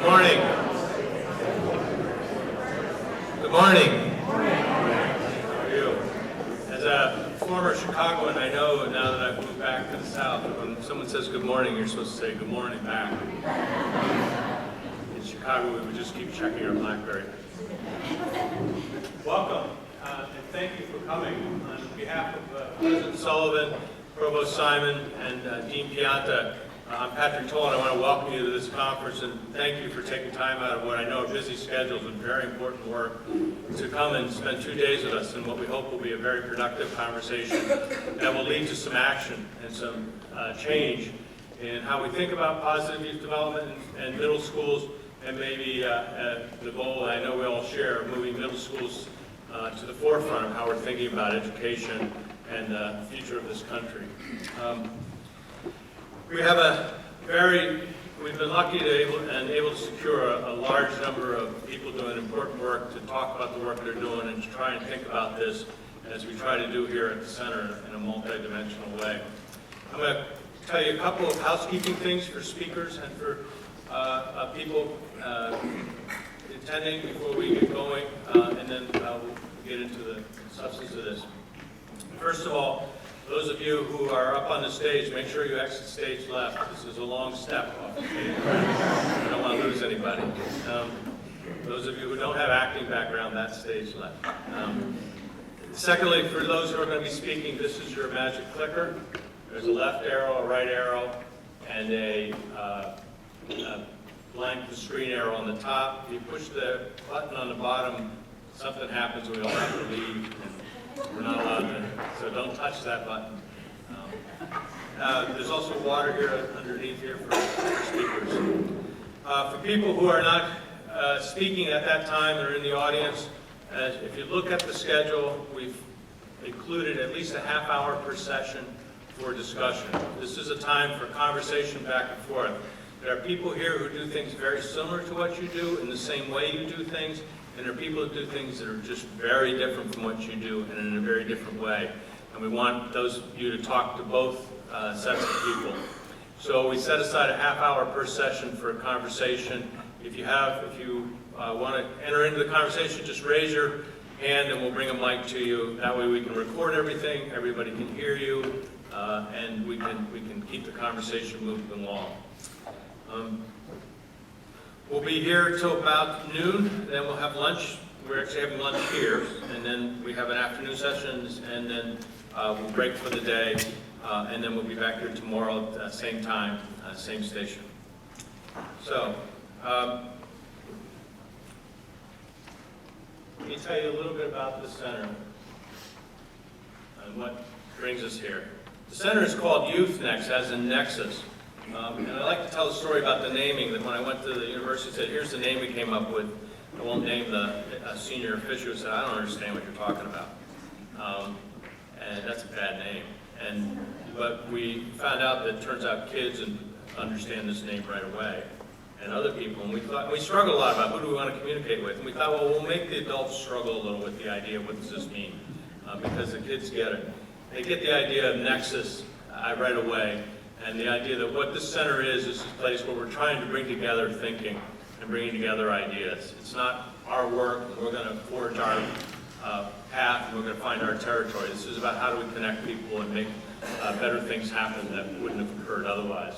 Good morning. Good morning. How are you? As a former Chicagoan, I know now that I've moved back to the South, when someone says good morning, you're supposed to say good morning back. In Chicago, we would just keep checking our BlackBerry. Welcome, and thank you for coming. On behalf of President Sullivan, Provost Simon, and Dean Pianta, I'm Patrick Tolan. I want to welcome you to this conference and thank you for taking time out of what I know are busy schedules and very important work to come and spend 2 days with us in what we hope will be a very productive conversation that will lead to some action and some change in how we think about positive youth development in middle schools, and maybe the goal I know we all share of moving middle schools to the forefront of how we're thinking about education and the future of this country. We've been lucky and able to secure a large number of people doing important work to talk about the work they're doing and to try and think about this as we try to do here at the center in a multidimensional way. I'm going to tell you a couple of housekeeping things for speakers and for people attending before we get going, and then we'll get into the substance of this. First of all, those of you who are up on the stage, make sure you exit stage left. This is a long step off the stage. I don't want to lose anybody. Those of you who don't have acting background, that's stage left. Secondly, for those who are going to be speaking, this is your magic clicker. There's a left arrow, a right arrow, and a blank screen arrow on the top. If you push the button on the bottom, something happens, we all have to leave. We're not allowed to, so don't touch that button. There's also water here underneath here for speakers. For people who are not speaking at that time or in the audience, if you look at the schedule, we've included at least a half hour per session for discussion. This is a time for conversation back and forth. There are people here who do things very similar to what you do in the same way you do things, and there are people who do things that are just very different from what you do and in a very different way. And we want those of you to talk to both sets of people. So we set aside a half hour per session for a conversation. If you want to enter into the conversation, just raise your hand and we'll bring a mic to you. That way we can record everything, everybody can hear you, and we can keep the conversation moving along. We'll be here till about noon, then we'll have lunch. We're actually having lunch here, and then we have an afternoon session, and then we'll break for the day, and then we'll be back here tomorrow at the same time, same station. So, let me tell you a little bit about the center and what brings us here. The center is called Youth-Nex, as in Nexus. And I like to tell the story about the naming, that when I went to the university, I said, here's the name we came up with. I won't name the senior official who said, I don't understand what you're talking about. And that's a bad name. But we found out that it turns out kids understand this name right away. And other people, and we struggled a lot about who do we want to communicate with. And we thought, well, we'll make the adults struggle a little with the idea of what does this mean, because the kids get it. They get the idea of nexus right away. And the idea that what this center is this place where we're trying to bring together thinking and bringing together ideas. It's not our work, and we're going to forge our path, and we're going to find our territory. This is about how do we connect people and make better things happen that wouldn't have occurred otherwise.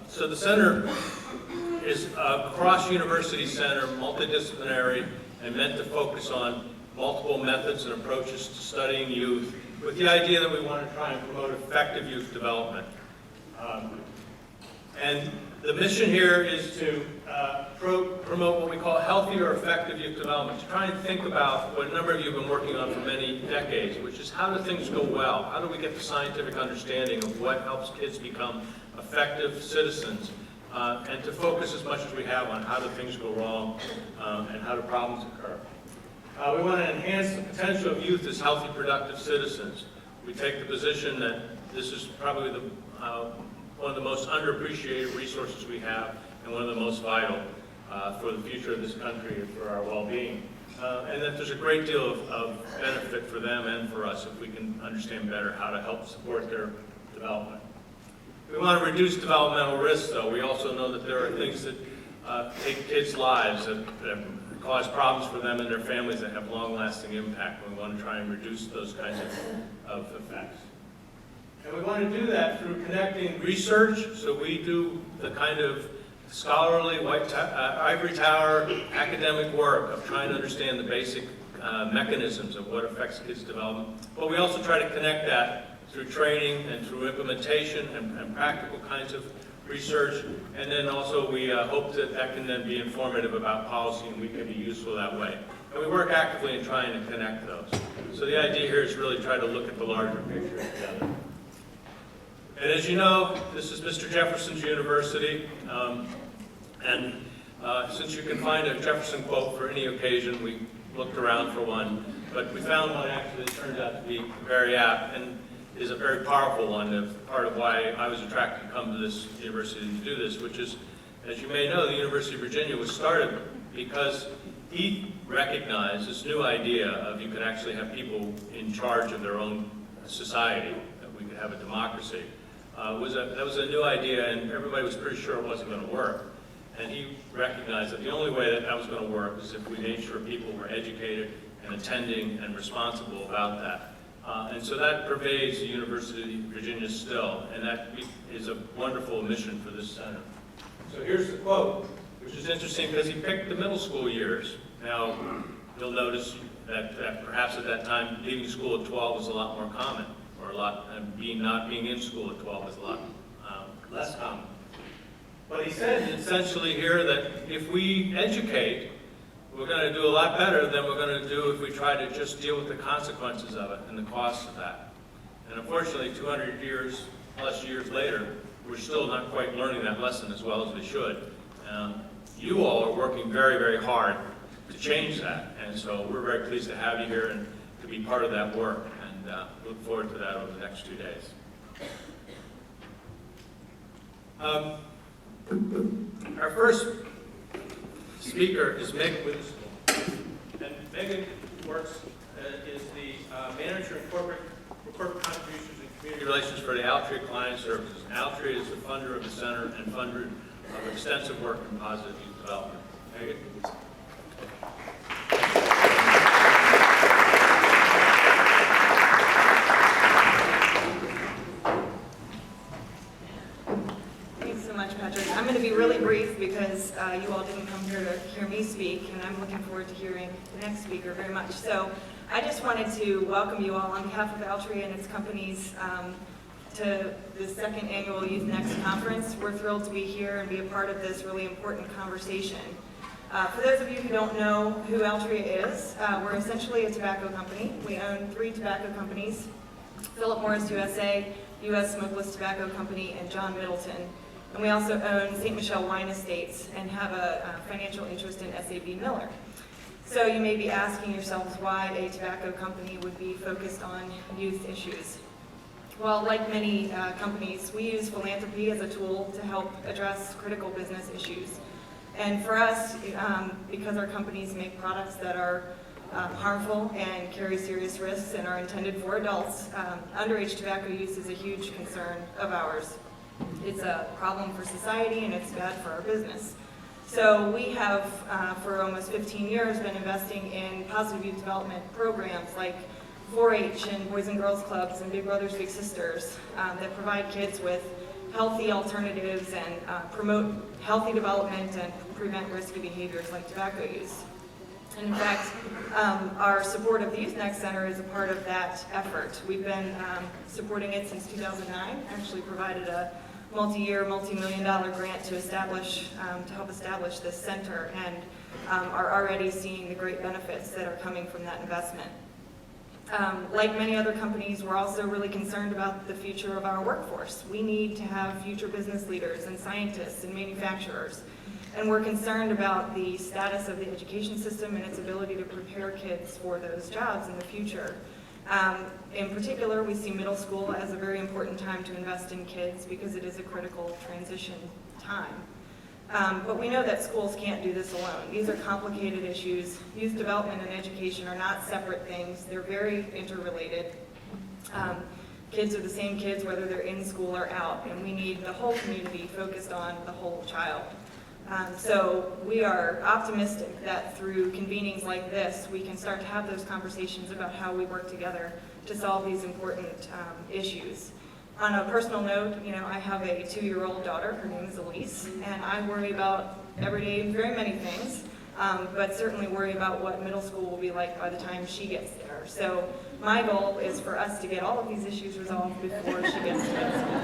So the center is a cross-university center, multidisciplinary, and meant to focus on multiple methods and approaches to studying youth, with the idea that we want to try and promote effective youth development. And the mission here is to promote what we call healthy or effective youth development, to try and think about what a number of you have been working on for many decades, which is how do things go well? How do we get the scientific understanding of what helps kids become effective citizens, and to focus as much as we have on how do things go wrong and how do problems occur. We want to enhance the potential of youth as healthy, productive citizens. We take the position that this is probably one of the most underappreciated resources we have and one of the most vital for the future of this country and for our well-being. And that there's a great deal of benefit for them and for us if we can understand better how to help support their development. We want to reduce developmental risks, though. We also know that there are things that take kids' lives that cause problems for them and their families that have long-lasting impact. We want to try and reduce those kinds of effects. And we want to do that through connecting research, so we do the kind of scholarly ivory tower academic work of trying to understand the basic mechanisms of what affects kids' development. But we also try to connect that through training and through implementation and practical kinds of research. And then also we hope that that can then be informative about policy and we can be useful that way. And we work actively in trying to connect those. So the idea here is really try to look at the larger picture together. And as you know, this is Mr. Jefferson's university. Since you can find a Jefferson quote for any occasion, we looked around for one. But we found one actually that turned out to be very apt and is a very powerful one, of part of why I was attracted to come to this university to do this, which is, as you may know, the University of Virginia was started because he recognized this new idea of you could actually have people in charge of their own society, that we could have a democracy. That was a new idea, and everybody was pretty sure it wasn't going to work. And he recognized that the only way that that was going to work is if we made sure people were educated and attending and responsible about that. And so that pervades the University of Virginia still, and that is a wonderful mission for this center. So here's the quote, which is interesting because he picked the middle school years. Now, you'll notice that perhaps at that time, leaving school at 12 was a lot more common, or not being in school at 12 was a lot less common. But he said essentially here that if we educate, we're going to do a lot better than we're going to do if we try to just deal with the consequences of it and the costs of that. And unfortunately, 200 plus years later, we're still not quite learning that lesson as well as we should. You all are working very, very hard to change that. And so we're very pleased to have you here and to be part of that work. And look forward to that over the next 2 days. Our first speaker is Megan Witherspoon. And Megan is the manager of corporate contributions and community relations for the Altria Client Services. And Altria is the funder of the center and funder of extensive work in positive youth development. Megan? Patrick. I'm going to be really brief because you all didn't come here to hear me speak, and I'm looking forward to hearing the next speaker very much. So I just wanted to welcome you all on behalf of Altria and its companies to the second annual Youth-Nex conference. We're thrilled to be here and be a part of this really important conversation. For those of you who don't know who Altria is, we're essentially a tobacco company. We own 3 tobacco companies, Philip Morris USA, U.S. Smokeless Tobacco Company, and John Middleton. And we also own St. Michel Wine Estates and have a financial interest in SAB Miller. So you may be asking yourselves why a tobacco company would be focused on youth issues. Well, like many companies, we use philanthropy as a tool to help address critical business issues. And for us, because our companies make products that are harmful and carry serious risks and are intended for adults, underage tobacco use is a huge concern of ours. It's a problem for society and it's bad for our business. So we have, for almost 15 years, been investing in positive youth development programs like 4-H and Boys and Girls Clubs and Big Brothers Big Sisters that provide kids with healthy alternatives and promote healthy development and prevent risky behaviors like tobacco use. And in fact, our support of the Youth-Nex Center is a part of that effort. We've been supporting it since 2009, actually provided a multi-year, multi-million-dollar grant to help establish this center, and are already seeing the great benefits that are coming from that investment. Like many other companies, we're also really concerned about the future of our workforce. We need to have future business leaders and scientists and manufacturers. And we're concerned about the status of the education system and its ability to prepare kids for those jobs in the future. In particular, we see middle school as a very important time to invest in kids because it is a critical transition time. But we know that schools can't do this alone. These are complicated issues. Youth development and education are not separate things. They're very interrelated. Kids are the same kids whether they're in school or out, and we need the whole community focused on the whole child. So we are optimistic that through convenings like this, we can start to have those conversations about how we work together to solve these important issues. On a personal note, I have a 2-year-old daughter. Her name is Elise, and I worry about every day very many things, but certainly worry about what middle school will be like by the time she gets there. So my goal is for us to get all of these issues resolved before she gets to middle school.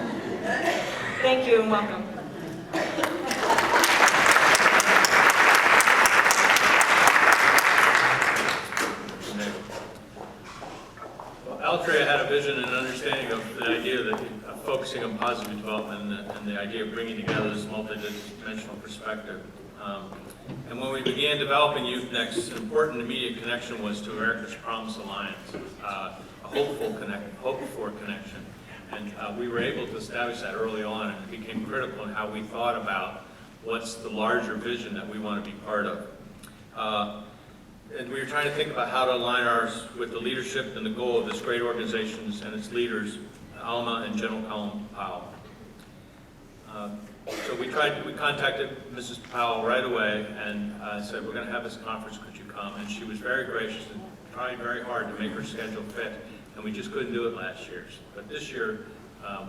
Thank you and welcome. Altria had a vision and understanding of the idea that focusing on positive development and the idea of bringing together this multidimensional perspective. And when we began developing Youth-Nex, an important immediate connection was to America's Promise Alliance, a hoped-for connection. And we were able to establish that early on, and it became critical in how we thought about what's the larger vision that we want to be part of. And we were trying to think about how to align ours with the leadership and the goal of this great organization and its leaders, Alma and General Alma Powell. So we contacted Mrs. Powell right away and said, we're going to have this conference, could you come? And she was very gracious and tried very hard to make her schedule fit, and we just couldn't do it last year. But this year,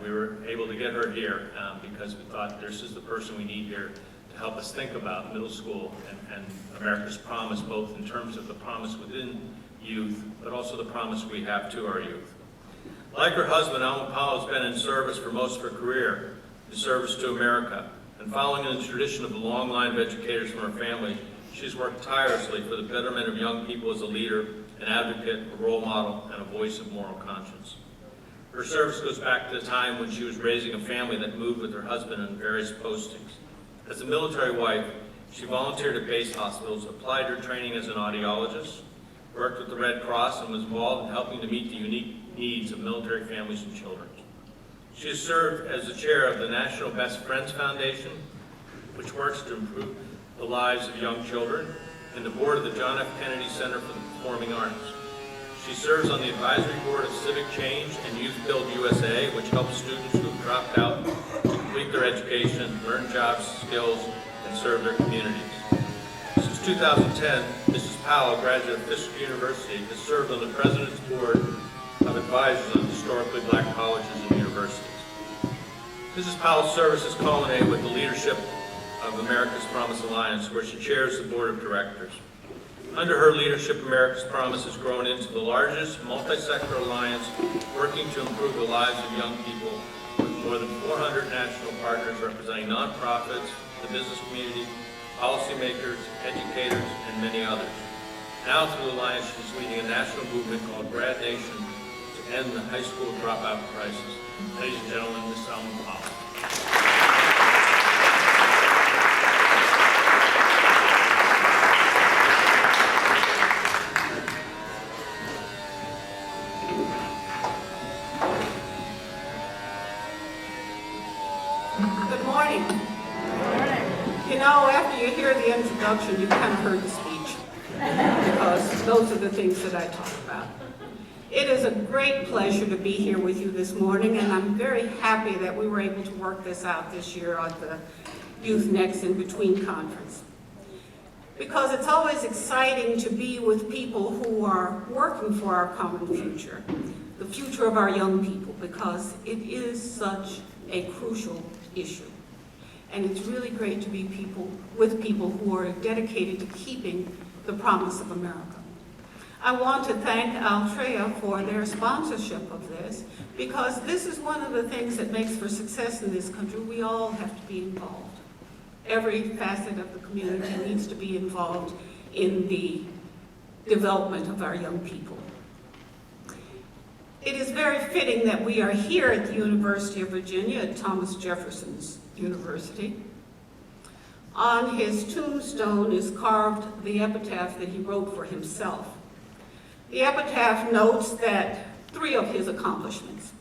we were able to get her here because we thought this is the person we need here to help us think about middle school and America's promise, both in terms of the promise within youth, but also the promise we have to our youth. Like her husband, Alma Powell has been in service for most of her career, in service to America. And following in the tradition of the long line of educators from her family, she's worked tirelessly for the betterment of young people as a leader, an advocate, a role model, and a voice of moral conscience. Her service goes back to the time when she was raising a family that moved with her husband in various postings. As a military wife, she volunteered at base hospitals, applied her training as an audiologist, worked with the Red Cross, and was involved in helping to meet the unique needs of military families and children. She has served as the chair of the National Best Friends Foundation, which works to improve the lives of young children, and the board of the John F. Kennedy Center for the Performing Arts. She serves on the advisory board of Civic Change and Youth Build USA, which helps students who have dropped out to complete their education, learn jobs, skills, and serve their communities. Since 2010, Mrs. Powell, a graduate of Fisk University, has served on the President's Board of Advisors on historically black colleges and universities. Mrs. Powell's service has culminated with the leadership of America's Promise Alliance, where she chairs the board of directors. Under her leadership, America's Promise has grown into the largest multi-sector alliance working to improve the lives of young people, with more than 400 national partners representing nonprofits, the business community, policymakers, educators, and many others. Now through the alliance, she's leading a national movement called Grad Nation to end the high school dropout crisis. Ladies and gentlemen, Ms. Alma Powell. Good morning. You know, after you hear the introduction, you kind of heard the speech, because those are the things that I talk about. It is a great pleasure to be here with you this morning, and I'm very happy that we were able to work this out this year at the Youth-Nex in Between Conference. Because it's always exciting to be with people who are working for our common future, the future of our young people, because it is such a crucial issue. And it's really great to be with people who are dedicated to keeping the promise of America. I want to thank Altria for their sponsorship of this, because this is one of the things that makes for success in this country. We all have to be involved. Every facet of the community needs to be involved in the development of our young people. It is very fitting that we are here at the University of Virginia, at Thomas Jefferson's University. On his tombstone is carved the epitaph that he wrote for himself. The epitaph notes that 3 of his accomplishments: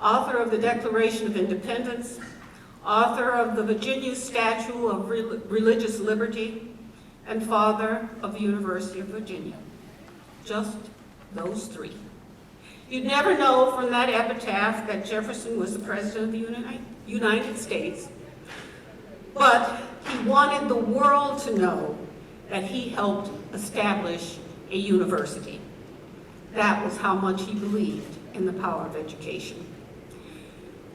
author of the Declaration of Independence, author of the Virginia Statute of Religious Liberty, and father of the University of Virginia. Just those 3. You'd never know from that epitaph that Jefferson was the President of the United States, but He wanted the world to know that he helped establish a university. That was how much he believed in the power of education.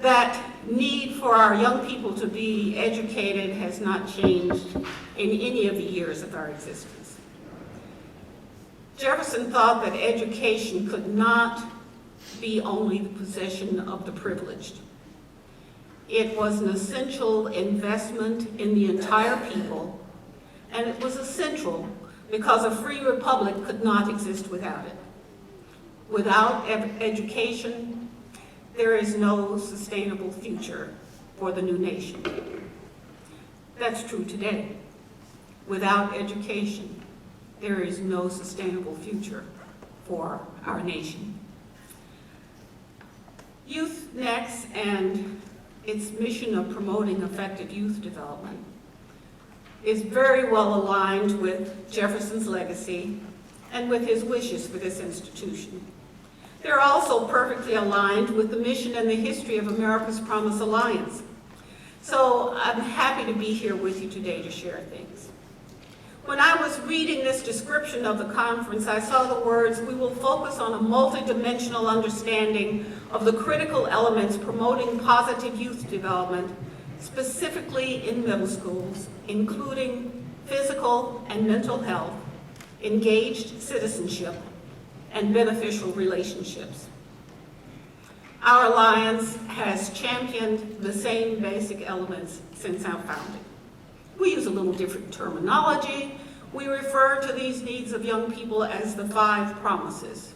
That need for our young people to be educated has not changed in any of the years of our existence. Jefferson thought that education could not be only the possession of the privileged. It was an essential investment in the entire people, and it was essential because a free republic could not exist without it. Without education, there is no sustainable future for the new nation. That's true today. Without education, there is no sustainable future for our nation. Youth-Nex and its mission of promoting effective youth development is very well aligned with Jefferson's legacy and with his wishes for this institution. They're also perfectly aligned with the mission and the history of America's Promise Alliance. So I'm happy to be here with you today to share things. When I was reading this description of the conference, I saw the words, "We will focus on a multidimensional understanding of the critical elements promoting positive youth development, specifically in middle schools, including physical and mental health, engaged citizenship, and beneficial relationships." Our alliance has championed the same basic elements since our founding. We use a little different terminology. We refer to these needs of young people as the 5 promises.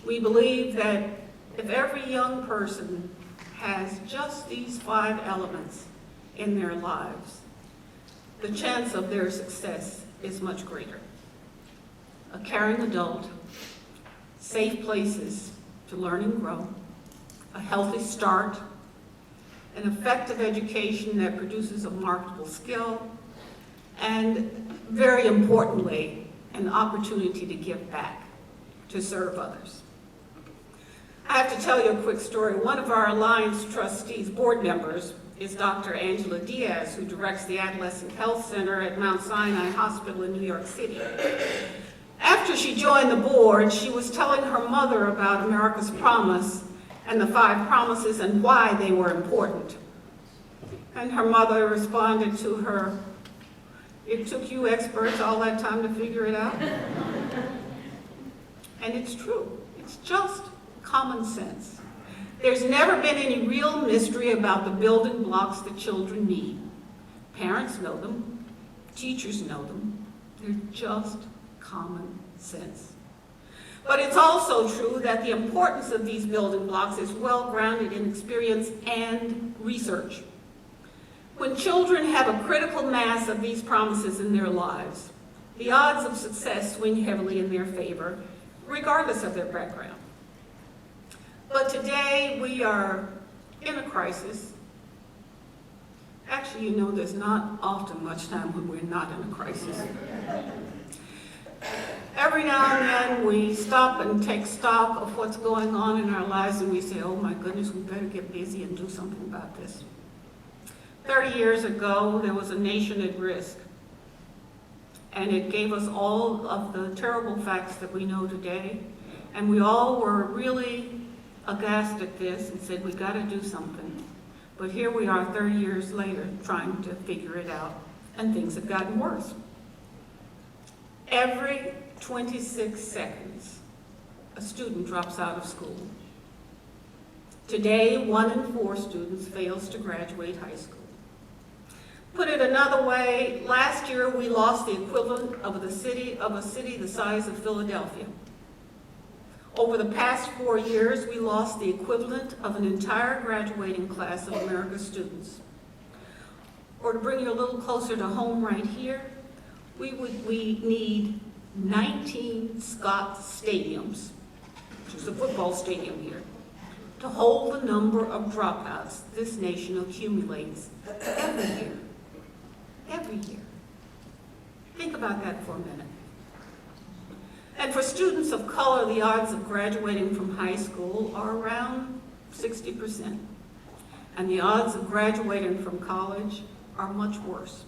We believe that if every young person has just these 5 elements in their lives, the chance of their success is much greater. A caring adult, safe places to learn and grow, a healthy start, an effective education that produces a marketable skill, and very importantly, an opportunity to give back, to serve others. I have to tell you a quick story. One of our Alliance trustees, board members, is Dr. Angela Diaz, who directs the Adolescent Health Center at Mount Sinai Hospital in New York City. After she joined the board, she was telling her mother about America's Promise and the 5 promises and why they were important. And her mother responded to her, "It took you experts all that time to figure it out?" And it's true. It's just common sense. There's never been any real mystery about the building blocks that children need. Parents know them. Teachers know them. They're just common sense. But it's also true that the importance of these building blocks is well grounded in experience and research. When children have a critical mass of these promises in their lives, the odds of success swing heavily in their favor, regardless of their background. But today we are in a crisis. Actually, you know, there's not often much time when we're not in a crisis. Every now and then we stop and take stock of what's going on in our lives and we say, "Oh my goodness, we better get busy and do something about this." 30 years ago, there was a nation at risk, and it gave us all of the terrible facts that we know today, and we all were really aghast at this and said, "We got to do something." But here we are 30 years later trying to figure it out, and things have gotten worse. Every 26 seconds, a student drops out of school. Today, 1 in 4 students fails to graduate high school. Put it another way, last year we lost the equivalent of a city the size of Philadelphia. Over the past 4 years, we lost the equivalent of an entire graduating class of America's students. Or to bring you a little closer to home right here, we need 19 Scott stadiums, which is a football stadium here, to hold the number of dropouts this nation accumulates every year. Every year. Think about that for a minute. And for students of color, the odds of graduating from high school are around 60%. And the odds of graduating from college are much worse.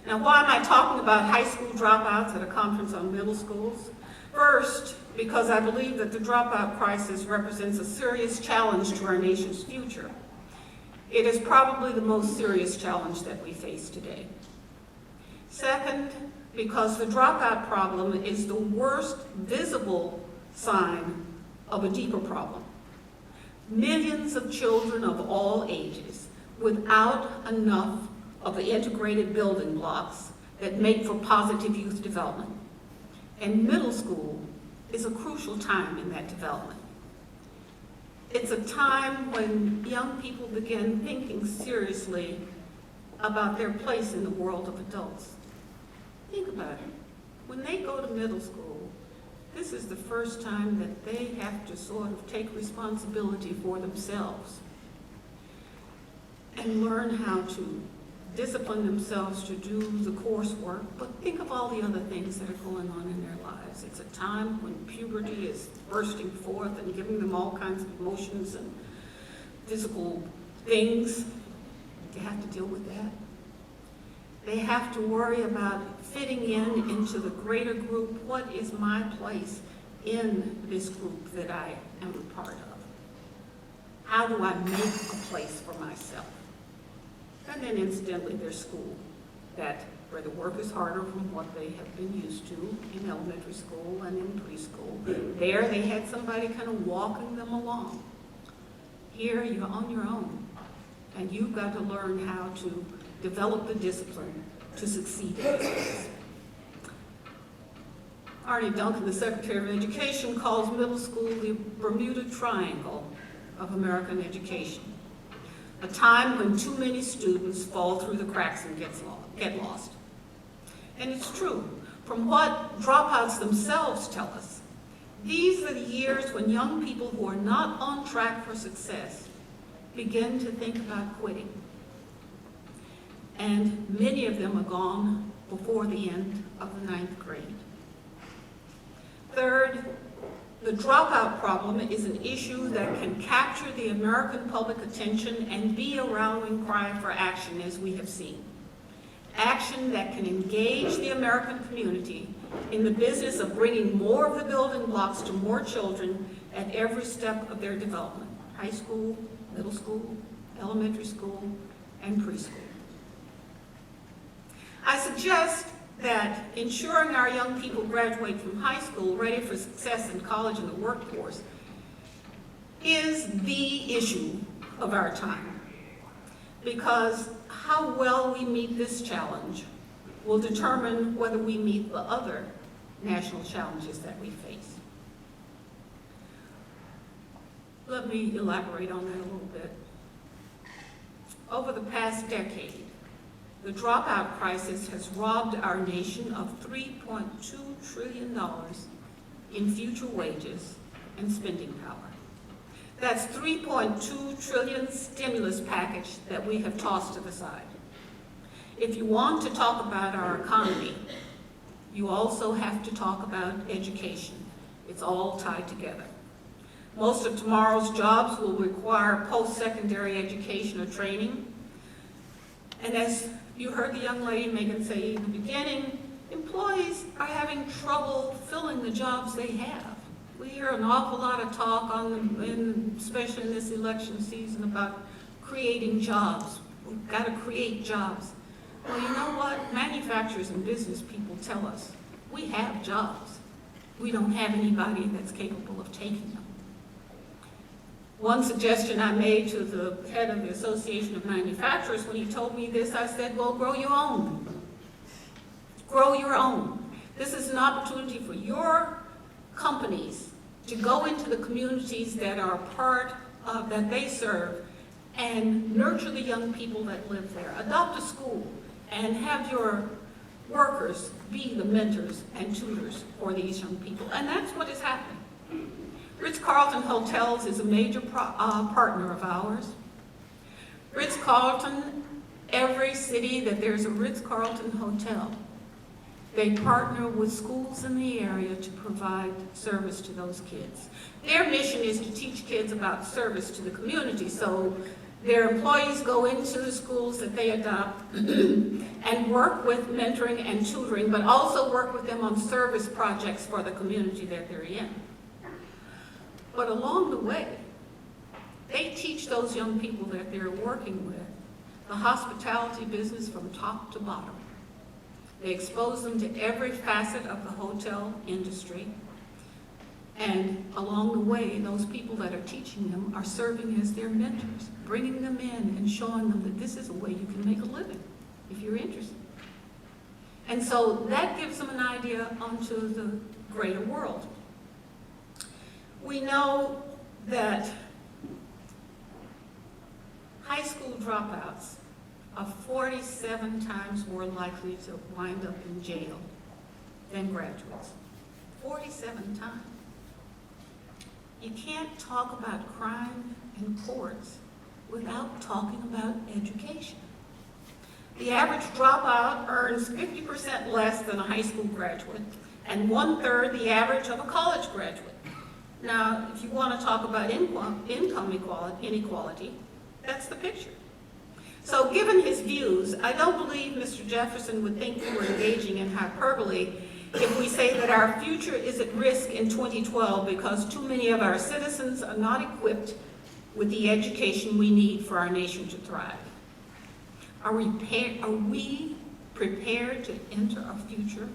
Now, why am I talking about high school dropouts at a conference on middle schools? First, because I believe that the dropout crisis represents a serious challenge to our nation's future. It is probably the most serious challenge that we face today. Second, because the dropout problem is the worst visible sign of a deeper problem. Millions of children of all ages without enough of the integrated building blocks that make for positive youth development. And middle school is a crucial time in that development. It's a time when young people begin thinking seriously about their place in the world of adults. Think about it. When they go to middle school, this is the first time that they have to sort of take responsibility for themselves and learn how to discipline themselves to do the coursework, but think of all the other things that are going on in their lives. It's a time when puberty is bursting forth and giving them all kinds of emotions and physical things. They have to deal with that. They have to worry about fitting into the greater group. What is my place in this group that I am a part of? How do I make a place for myself? And then incidentally, there's school, where the work is harder from what they have been used to in elementary school and in preschool. There, they had somebody kind of walking them along. Here, you're on your own, and you've got to learn how to develop the discipline to succeed in this place. Arnie Duncan, the Secretary of Education, calls middle school the Bermuda Triangle of American education. A time when too many students fall through the cracks and get lost. And it's true. From what dropouts themselves tell us, these are the years when young people who are not on track for success begin to think about quitting. And many of them are gone before the end of the 9th grade. Third, the dropout problem is an issue that can capture the American public attention and be a rallying cry for action, as we have seen. Action that can engage the American community in the business of bringing more of the building blocks to more children at every step of their development: high school, middle school, elementary school, and preschool. I suggest that ensuring our young people graduate from high school ready for success in college and the workforce is the issue of our time, because how well we meet this challenge will determine whether we meet the other national challenges that we face. Let me elaborate on that a little bit. Over the past decade, the dropout crisis has robbed our nation of $3.2 trillion in future wages and spending power. That's $3.2 trillion stimulus package that we have tossed to the side. If you want to talk about our economy, you also have to talk about education. It's all tied together. Most of tomorrow's jobs will require post-secondary education or training. And as you heard the young lady Megan say in the beginning, employees are having trouble filling the jobs they have. We hear an awful lot of talk, especially in this election season, about creating jobs. We've got to create jobs. Well, you know what? Manufacturers and business people tell us we have jobs. We don't have anybody that's capable of taking them. One suggestion I made to the head of the Association of Manufacturers when he told me this, I said, well, grow your own. Grow your own. This is an opportunity for your companies to go into the communities that are a part of, that they serve, and nurture the young people that live there. Adopt a school and have your workers be the mentors and tutors for these young people. And that's what is happening. Ritz-Carlton Hotels is a major partner of ours. Ritz-Carlton, every city that there's a Ritz-Carlton hotel, they partner with schools in the area to provide service to those kids. Their mission is to teach kids about service to the community. So Their employees go into the schools that they adopt and work with mentoring and tutoring, but also work with them on service projects for the community that they're in. But along the way, they teach those young people that they're working with the hospitality business from top to bottom. They expose them to every facet of the hotel industry. And along the way, those people that are teaching them are serving as their mentors, bringing them in and showing them that this is a way you can make a living if you're interested. And so that gives them an idea onto the greater world. We know that high school dropouts are 47 times more likely to wind up in jail than graduates. 47 times. You can't talk about crime in courts without talking about education. The average dropout earns 50% less than a high school graduate and 1/3 the average of a college graduate. Now, if you want to talk about income inequality, that's the picture. So given his views, I don't believe Mr. Jefferson would think we were engaging in hyperbole if we say that our future is at risk in 2012 because too many of our citizens are not equipped with the education we need for our nation to thrive. Are we prepared to enter a future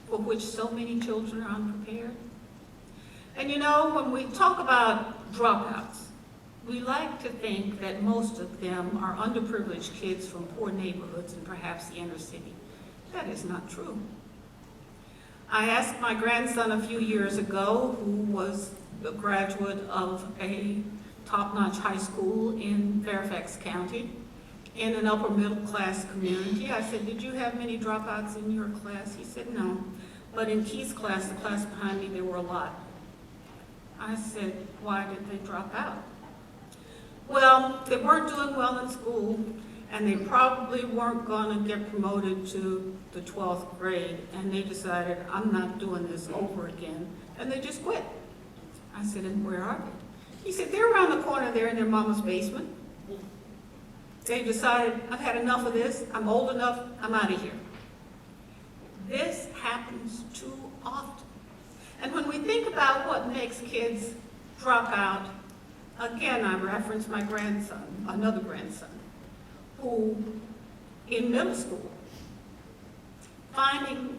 for which so many children are unprepared? And you know, when we talk about dropouts, we like to think that most of them are underprivileged kids from poor neighborhoods and perhaps the inner city. That is not true. I asked my grandson a few years ago, who was a graduate of a top-notch high school in Fairfax County, in an upper middle class community. I said, did you have many dropouts in your class? He said, no, but in Keith's class, the class behind me, there were a lot. I said, why did they drop out? Well, they weren't doing well in school, and they probably weren't going to get promoted to the 12th grade, and they decided, I'm not doing this over again, and they just quit. I said, and where are they? He said, they're around the corner there in their mama's basement. They decided, I've had enough of this, I'm old enough, I'm out of here. This happens too often. And when we think about what makes kids drop out, again, I reference my grandson, another grandson, who in middle school, finding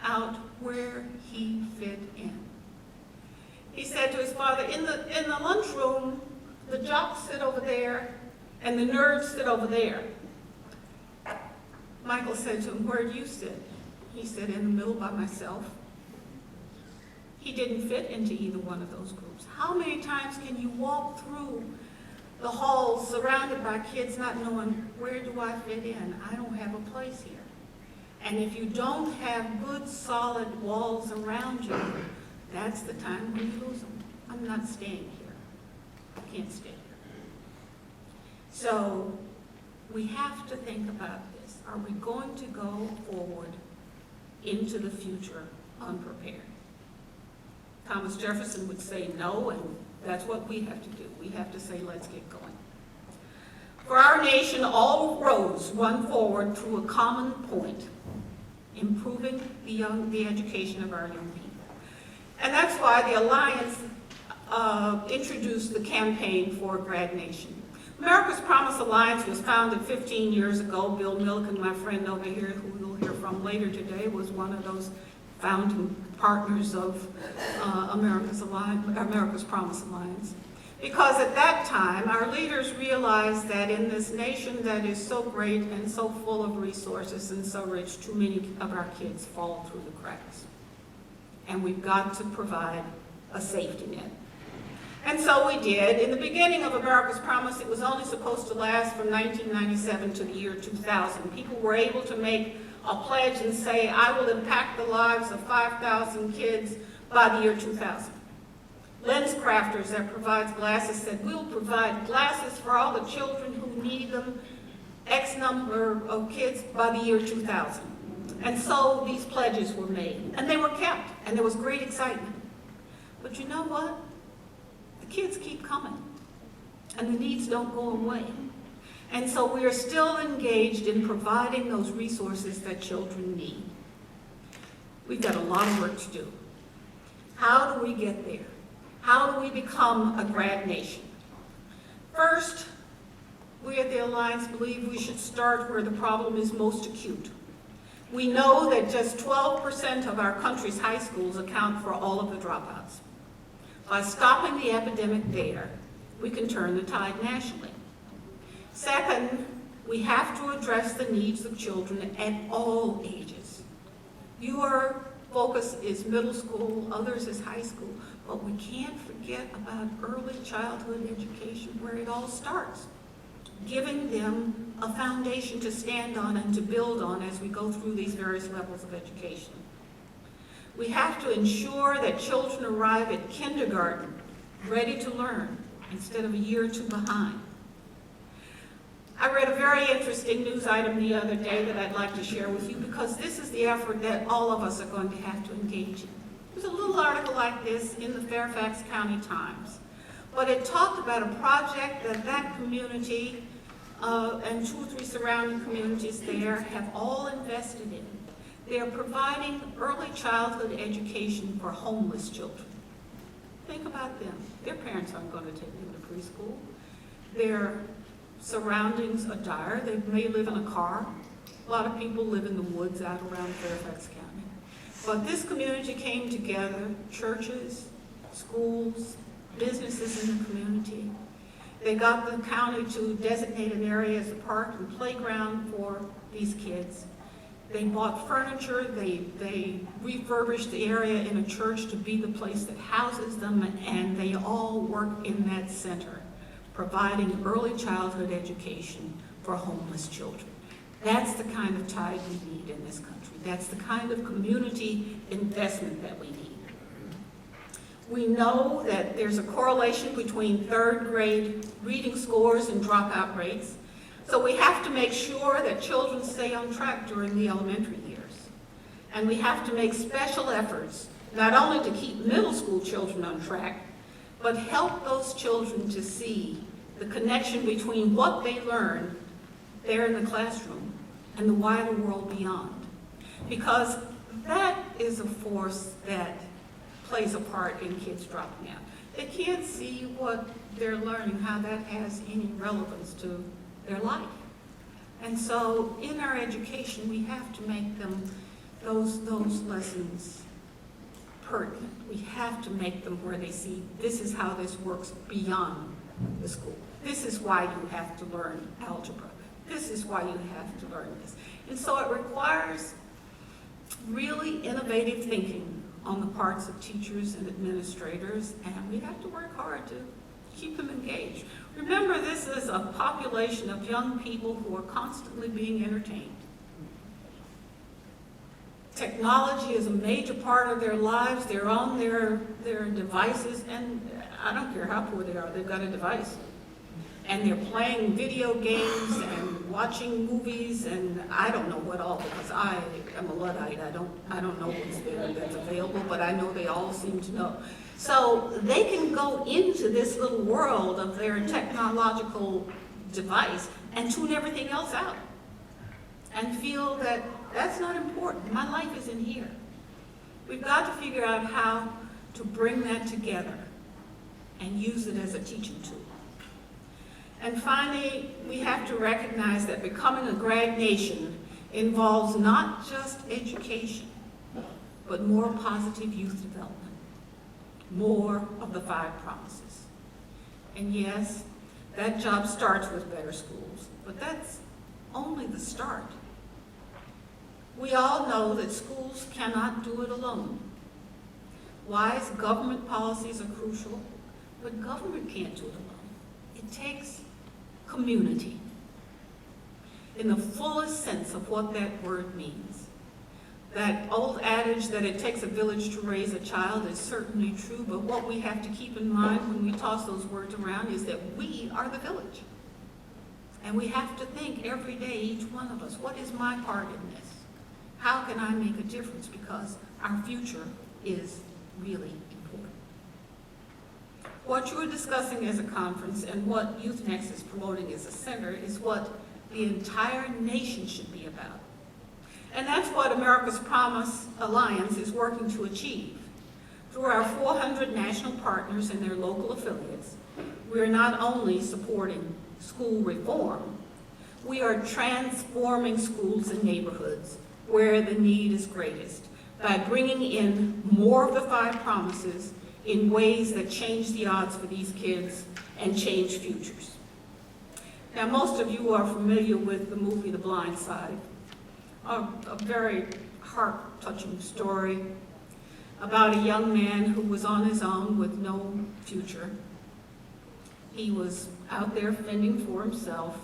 out where he fit in. He said to his father, in the lunchroom, the jocks sit over there and the nerds sit over there. Michael said to him, where do you sit? He said, in the middle by myself. He didn't fit into either one of those groups. How many times can you walk through the halls surrounded by kids not knowing, where do I fit in? I don't have a place here. And if you don't have good, solid walls around you, that's the time when you lose them. I'm not staying here. I can't stay here. So we have to think about this. Are we going to go forward into the future unprepared? Thomas Jefferson would say no, and that's what we have to do. We have to say, let's get going. For our nation, all roads run forward through a common point, improving the education of our young people. And that's why the Alliance introduced the campaign for Grad Nation. America's Promise Alliance was founded 15 years ago. Bill Milliken, my friend over here, who you'll hear from later today, was one of those founding partners of America's Promise Alliance. Because at that time, our leaders realized that in this nation that is so great and so full of resources and so rich, too many of our kids fall through the cracks. And we've got to provide a safety net. And so we did. In the beginning of America's Promise, it was only supposed to last from 1997 to the year 2000. People were able to make a pledge and say, I will impact the lives of 5,000 kids by the year 2000. Lens crafters that provides glasses said, we'll provide glasses for all the children who need them, X number of kids by the year 2000. And so these pledges were made, and they were kept, and there was great excitement. But you know what? The kids keep coming, and the needs don't go away. And so we are still engaged in providing those resources that children need. We've got a lot of work to do. How do we get there? How do we become a grad nation? First, we at the Alliance believe we should start where the problem is most acute. We know that just 12% of our country's high schools account for all of the dropouts. By stopping the epidemic there, we can turn the tide nationally. Second, we have to address the needs of children at all ages. Your focus is middle school, others is high school, but we can't forget about early childhood education where it all starts, giving them a foundation to stand on and to build on as we go through these various levels of education. We have to ensure that children arrive at kindergarten ready to learn instead of a year or two behind. I read a very interesting news item the other day that I'd like to share with you because this is the effort that all of us are going to have to engage in. There's a little article like this in the Fairfax County Times, but it talked about a project that that community and 2 or 3 surrounding communities there have all invested in. They are providing early childhood education for homeless children. Think about them. Their parents aren't going to take them to preschool. Their surroundings are dire. They may live in a car. A lot of people live in the woods out around Fairfax County. But this community came together, churches, schools, businesses in the community. They got the county to designate an area as a park and playground for these kids. They bought furniture, they refurbished the area in a church to be the place that houses them, and they all work in that center, providing early childhood education for homeless children. That's the kind of tide we need in this country. That's the kind of community investment that we need. We know that there's a correlation between 3rd grade reading scores and dropout rates. So we have to make sure that children stay on track during the elementary years. And we have to make special efforts, not only to keep middle school children on track, but help those children to see the connection between what they learn there in the classroom and the wider world beyond. Because that is a force that plays a part in kids dropping out. They can't see what they're learning, how that has any relevance to their life. And so in our education, we have to make them those lessons pertinent. We have to make them where they see this is how this works beyond the school. This is why you have to learn algebra. This is why you have to learn this. And so it requires really innovative thinking on the parts of teachers and administrators, and we have to work hard to keep them engaged. Remember, this is a population of young people who are constantly being entertained. Technology is a major part of their lives. They're on their devices, and I don't care how poor they are, they've got a device. And they're playing video games and watching movies, and I don't know what all, because I am a Luddite. I don't know what's there that's available, but I know they all seem to know. So they can go into this little world of their technological device and tune everything else out and feel that that's not important. My life is in here. We've got to figure out how to bring that together and use it as a teaching tool. And finally, we have to recognize that becoming a grad nation involves not just education, but more positive youth development, more of the 5 promises. And yes, that job starts with better schools, but that's only the start. We all know that schools cannot do it alone. Wise government policies are crucial, but government can't do it alone. It takes community in the fullest sense of what that word means. That old adage that it takes a village to raise a child is certainly true, but what we have to keep in mind when we toss those words around is that we are the village. And we have to think every day, each one of us, what is my part in this? How can I make a difference? Because our future is really important. What you are discussing as a conference and what Youth-Nex is promoting as a center is what the entire nation should be about. And that's what America's Promise Alliance is working to achieve. Through our 400 national partners and their local affiliates, we are not only supporting school reform, we are transforming schools and neighborhoods where the need is greatest by bringing in more of the 5 promises in ways that change the odds for these kids and change futures. Now, most of you are familiar with the movie The Blind Side, a very heart-touching story about a young man who was on his own with no future. He was out there fending for himself,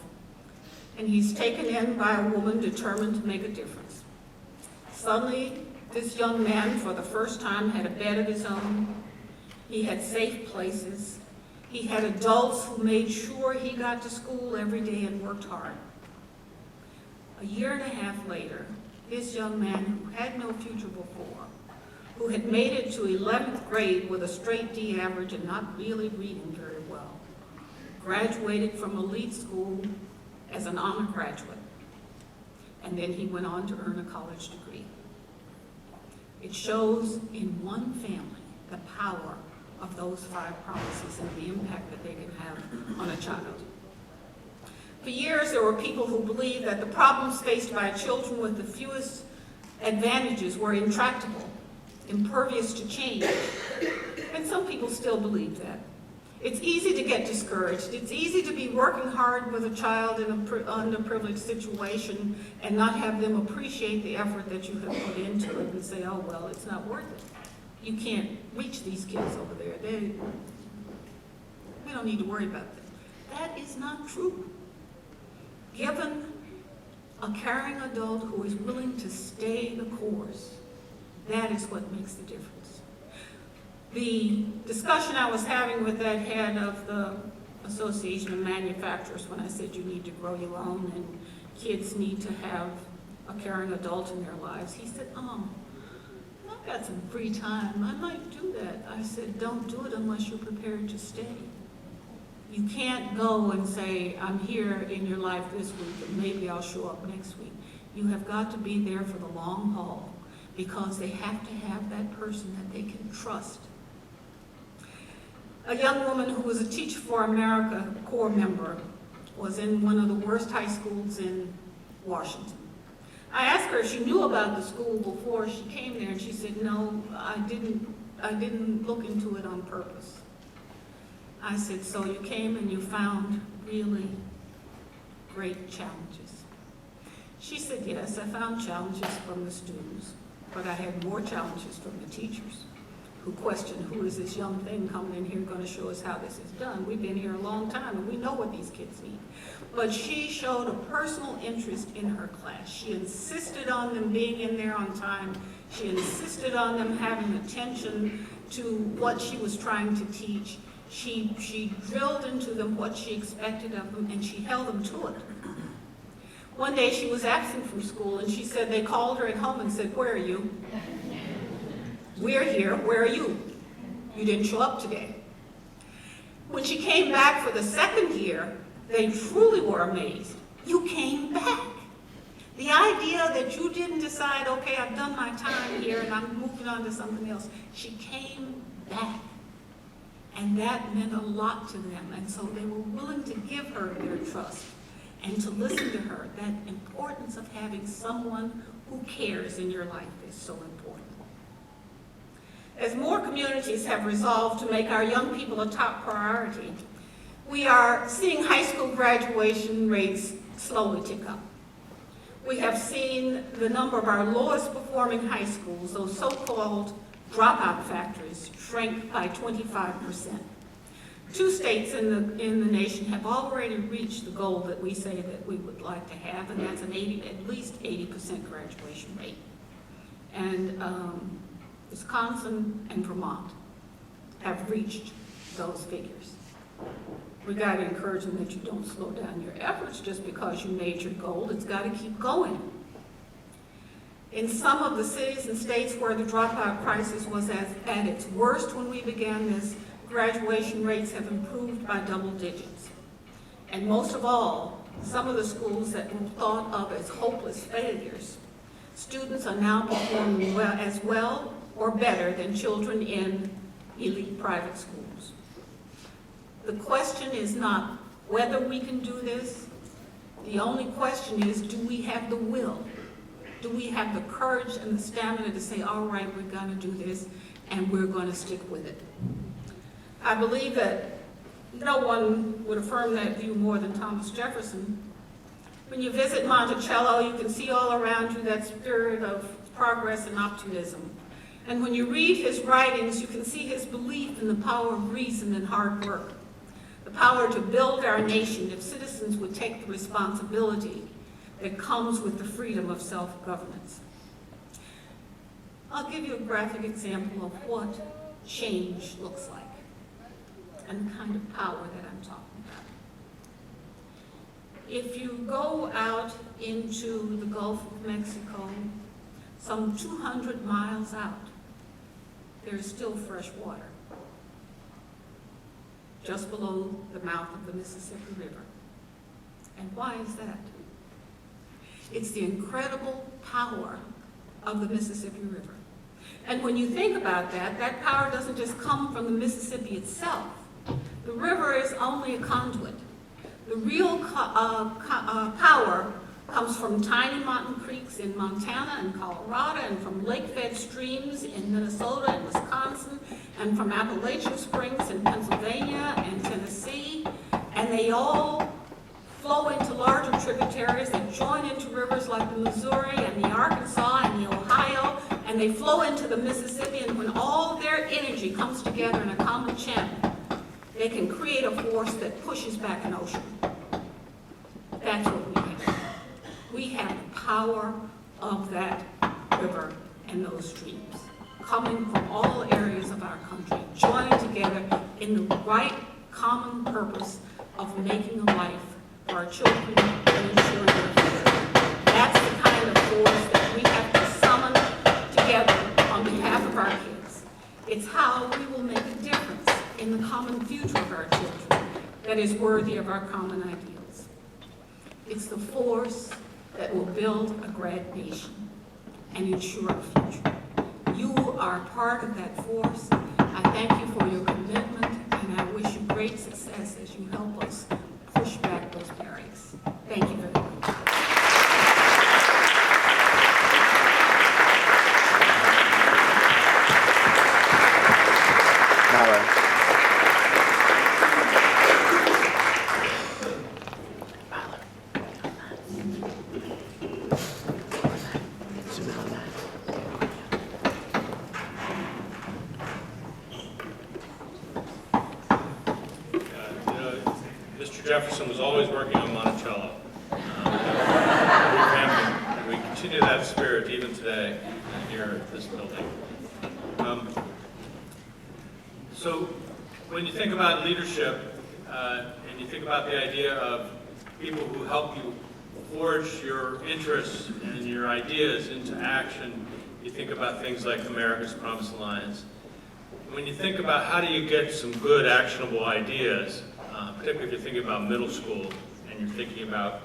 and he's taken in by a woman determined to make a difference. Suddenly, this young man, for the first time, had a bed of his own. He had safe places. He had adults who made sure he got to school every day and worked hard. A year and a half later, this young man who had no future before, who had made it to 11th grade with a straight D average and not really reading very well, graduated from elite school as an honor graduate, and then he went on to earn a college degree. It shows in one family the power of those 5 promises and the impact that they can have on a child. For years, there were people who believed that the problems faced by children with the fewest advantages were intractable, impervious to change, and some people still believe that. It's easy to get discouraged. It's easy to be working hard with a child in an underprivileged situation and not have them appreciate the effort that you have put into it and say, oh, well, it's not worth it. You can't reach these kids over there. We don't need to worry about them. That is not true. Given a caring adult who is willing to stay the course, that is what makes the difference. The discussion I was having with that head of the Association of Manufacturers when I said you need to grow your own and kids need to have a caring adult in their lives, he said, oh, I've got some free time. I might do that. I said, don't do it unless you're prepared to stay. You can't go and say, I'm here in your life this week and maybe I'll show up next week. You have got to be there for the long haul because they have to have that person that they can trust. A young woman who was a Teach for America Corps member was in one of the worst high schools in Washington. I asked her if she knew about the school before she came there, and she said, no, I didn't look into it on purpose. I said, so you came and you found really great challenges? She said, yes, I found challenges from the students, but I had more challenges from the teachers who questioned, who is this young thing coming in here going to show us how this is done? We've been here a long time and we know what these kids need. But she showed a personal interest in her class. She insisted on them being in there on time. She insisted on them having attention to what she was trying to teach. She drilled into them what she expected of them, and she held them to it. One day she was absent from school, and she said they called her at home and said, where are you? We're here, where are you? You didn't show up today. When she came back for the second year, they truly were amazed. You came back. The idea that you didn't decide, okay, I've done my time here and I'm moving on to something else. She came back. And that meant a lot to them. And so they were willing to give her their trust and to listen to her. That importance of having someone who cares in your life is so important. As more communities have resolved to make our young people a top priority, we are seeing high school graduation rates slowly tick up. We have seen the number of our lowest performing high schools, those so-called dropout factories, shrink by 25%. 2 states in the nation have already reached the goal that we say that we would like to have, and that's at least 80% graduation rate. And Wisconsin and Vermont have reached those figures. We got to encourage them that you don't slow down your efforts just because you made your goal. It's got to keep going. In some of the cities and states where the dropout crisis was at its worst when we began this, graduation rates have improved by double digits. And most of all, some of the schools that were thought of as hopeless failures, students are now performing as well or better than children in elite private schools. The question is not whether we can do this. The only question is, do we have the will? Do we have the courage and the stamina to say, all right, we're going to do this, and we're going to stick with it? I believe that no one would affirm that view more than Thomas Jefferson. When you visit Monticello, you can see all around you that spirit of progress and optimism. And when you read his writings, you can see his belief in the power of reason and hard work, the power to build our nation if citizens would take the responsibility that comes with the freedom of self-governance. I'll give you a graphic example of what change looks like and the kind of power that I'm talking about. If you go out into the Gulf of Mexico, some 200 miles out, there's still fresh water, just below the mouth of the Mississippi River. And why is that? It's the incredible power of the Mississippi River. And when you think about that, that power doesn't just come from the Mississippi itself. The river is only a conduit. The real power comes from tiny mountain creeks in Montana and Colorado, and from lake-fed streams in Minnesota and Wisconsin, and from Appalachian Springs in Pennsylvania and Tennessee, and they all flow into larger tributaries that join into rivers like the Missouri and the Arkansas and the Ohio, and they flow into the Mississippi, and when all their energy comes together in a common channel, they can create a force that pushes back an ocean. That's what we have. We have the power of that river and those streams coming from all areas of our country, joining together in the right common purpose of making a life for our children and ensuring their future. That's the kind of force that we have to summon together on behalf of our kids. It's how we will make a difference in the common future of our children that is worthy of our common ideals. It's the force that will build a great nation and ensure a future. You are part of that force. I thank you for your commitment, and I wish you great success as you help us push back those barriers. Thank you very much. Jefferson was always working on Monticello. And we continue that spirit even today here at this building. So when you think about leadership and you think about the idea of people who help you forge your interests and your ideas into action, you think about things like America's Promise Alliance. When you think about how do you get some good actionable ideas, particularly if you're thinking about middle school and you're thinking about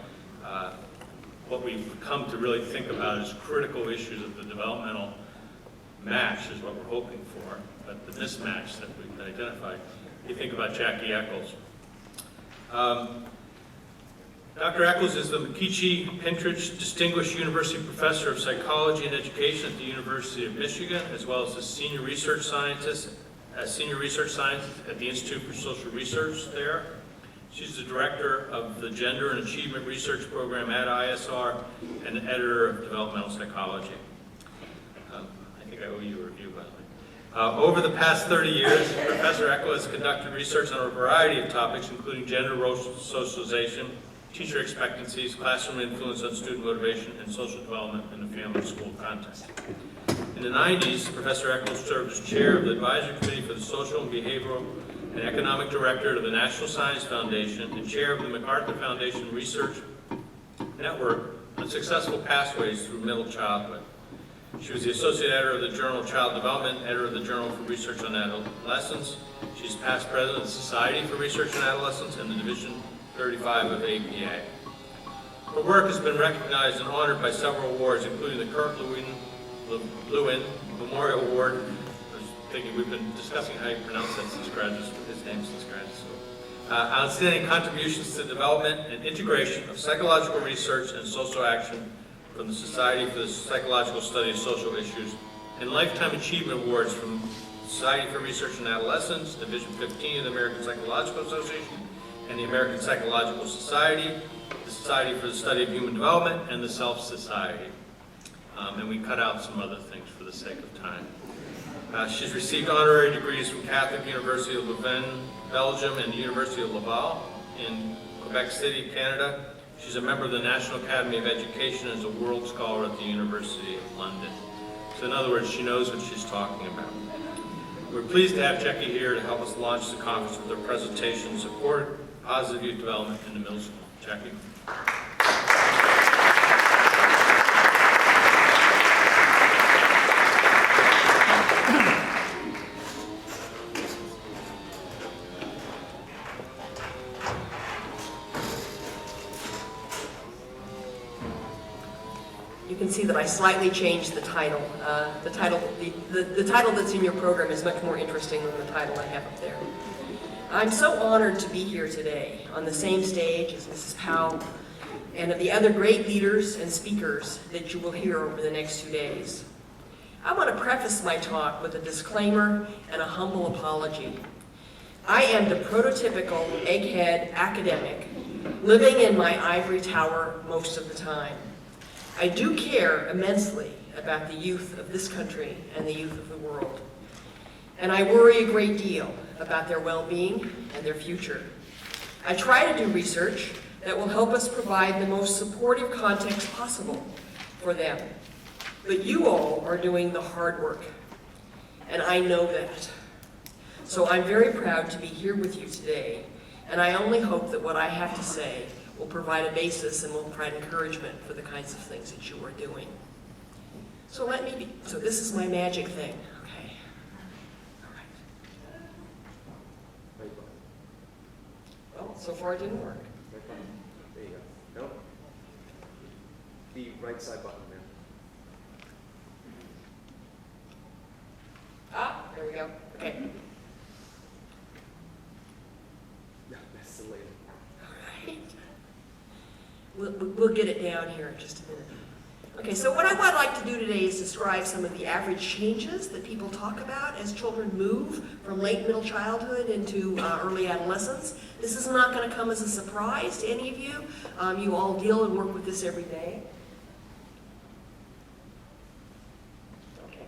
what we've come to really think about as critical issues of the developmental match is what we're hoping for, but the mismatch that we've identified. You think about Jackie Eccles. Dr. Eccles is the McKeechee Pintridge Distinguished University Professor of Psychology and Education at the University of Michigan, as well as a Senior Research Scientist at the Institute for Social Research there. She's the Director of the Gender and Achievement Research Program at ISR and the Editor of Developmental Psychology. I think I owe you a review, by the way. Over the past 30 years, Professor Eccles has conducted research on a variety of topics, including gender socialization, teacher expectancies, classroom influence on student motivation, and social development in the family and school context. In the 90s, Professor Eccles served as chair of the Advisory Committee for the Social and Behavioral and Economic Director of the National Science Foundation and chair of the MacArthur Foundation Research Network on Successful Pathways Through Middle Childhood. She was the associate editor of the Journal of Child Development, editor of the Journal for Research on Adolescence. She's past president of the Society for Research on Adolescence and the Division 35 of APA. Her work has been recognized and honored by several awards, including the Kurt Lewin Memorial Award. I was thinking we've been discussing how you pronounce that since graduate school, his name since graduate school. Outstanding contributions to development and integration of psychological research and social action from the Society for the Psychological Study of Social Issues, and Lifetime Achievement Awards from Society for Research on Adolescence, Division 15 of the American Psychological Association, and the American Psychological Society, the Society for the Study of Human Development, and the Self Society. And we cut out some other things for the sake of time. She's received honorary degrees from Catholic University of Leuven, Belgium, and the University of Laval in Quebec City, Canada. She's a member of the National Academy of Education and is a World Scholar at the University of London. So in other words, she knows what she's talking about. We're pleased to have Jackie here to help us launch the conference with her presentation, Support Positive Youth Development in the Middle School. Jackie. You can see that I slightly changed the title. The title that's in your program is much more interesting than the title I have up there. I'm so honored to be here today on the same stage as Mrs. Powell and of the other great leaders and speakers that you will hear over the next 2 days. I want to preface my talk with a disclaimer and a humble apology. I am the prototypical egghead academic living in my ivory tower most of the time. I do care immensely about the youth of this country and the youth of the world. And I worry a great deal about their well-being and their future. I try to do research that will help us provide the most supportive context possible for them. But you all are doing the hard work, and I know that. So I'm very proud to be here with you today, and I only hope that what I have to say will provide a basis and will provide encouragement for the kinds of things that you are doing. So this is my magic thing, okay? All right. Well, so far it didn't work. There you go. Nope. The right side button there. Ah, there we go, okay. Yeah, that's the later. All right. We'll get it down here in just a minute. Okay, so what I would like to do today is describe some of the average changes that people talk about as children move from late middle childhood into early adolescence. This is not going to come as a surprise to any of you. You all deal and work with this every day. Okay.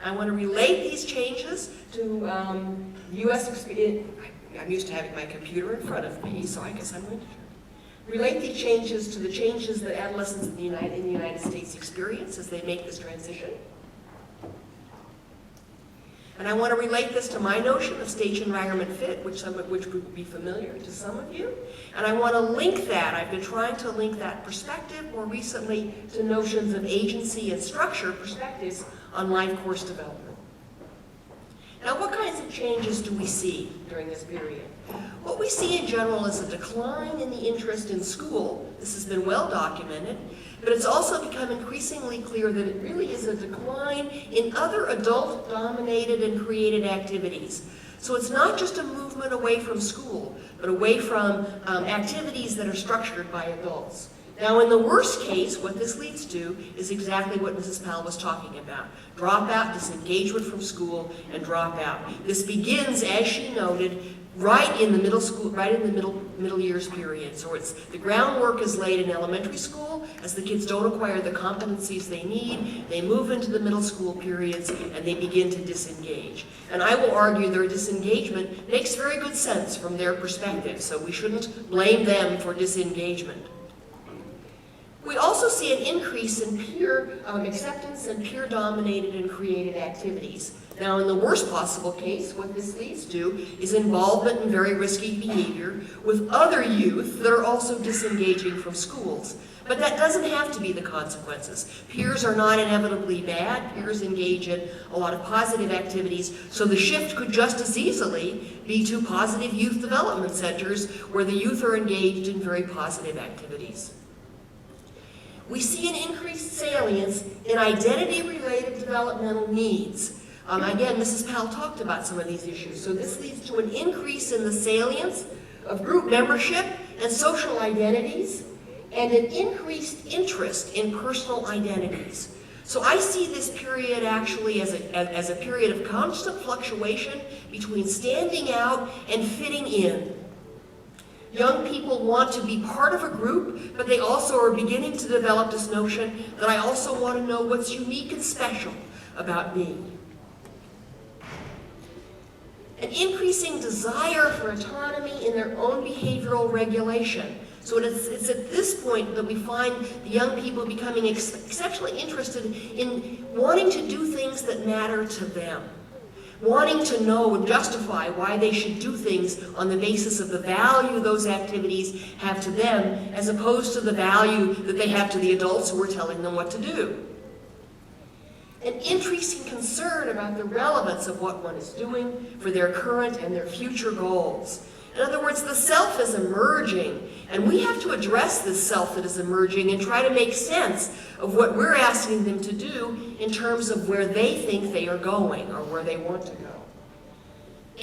I want to relate these changes to U.S. experience. I'm used to having my computer in front of me, so I guess I'm going to relate these changes to the changes that adolescents in the United States experience as they make this transition. And I want to relate this to my notion of stage environment fit, which would be familiar to some of you. And I want to link that. I've been trying to link that perspective more recently to notions of agency and structure perspectives on life course development. Now, what kinds of changes do we see during this period? What we see in general is a decline in the interest in school. This has been well documented, but it's also become increasingly clear that it really is a decline in other adult-dominated and created activities. So it's not just a movement away from school, but away from activities that are structured by adults. Now, in the worst case, what this leads to is exactly what Mrs. Powell was talking about. Dropout, disengagement from school, and dropout. This begins, as she noted, right in the middle school, right in the middle years period. So it's the groundwork is laid in elementary school as the kids don't acquire the competencies they need. They move into the middle school periods and they begin to disengage. And I will argue their disengagement makes very good sense from their perspective. So we shouldn't blame them for disengagement. We also see an increase in peer acceptance and peer-dominated and created activities. Now, in the worst possible case, what this leads to is involvement in very risky behavior with other youth that are also disengaging from schools. But that doesn't have to be the consequences. Peers are not inevitably bad. Peers engage in a lot of positive activities. So the shift could just as easily be to positive youth development centers where the youth are engaged in very positive activities. We see an increased salience in identity-related developmental needs. Again, Mrs. Powell talked about some of these issues. So this leads to an increase in the salience of group membership and social identities, and an increased interest in personal identities. So I see this period actually as a period of constant fluctuation between standing out and fitting in. Young people want to be part of a group, but they also are beginning to develop this notion that I also want to know what's unique and special about me. An increasing desire for autonomy in their own behavioral regulation. So it's at this point that we find the young people becoming exceptionally interested in wanting to do things that matter to them, wanting to know and justify why they should do things on the basis of the value those activities have to them, as opposed to the value that they have to the adults who are telling them what to do. An increasing concern about the relevance of what one is doing for their current and their future goals. In other words, the self is emerging, and we have to address this self that is emerging and try to make sense of what we're asking them to do in terms of where they think they are going or where they want to go.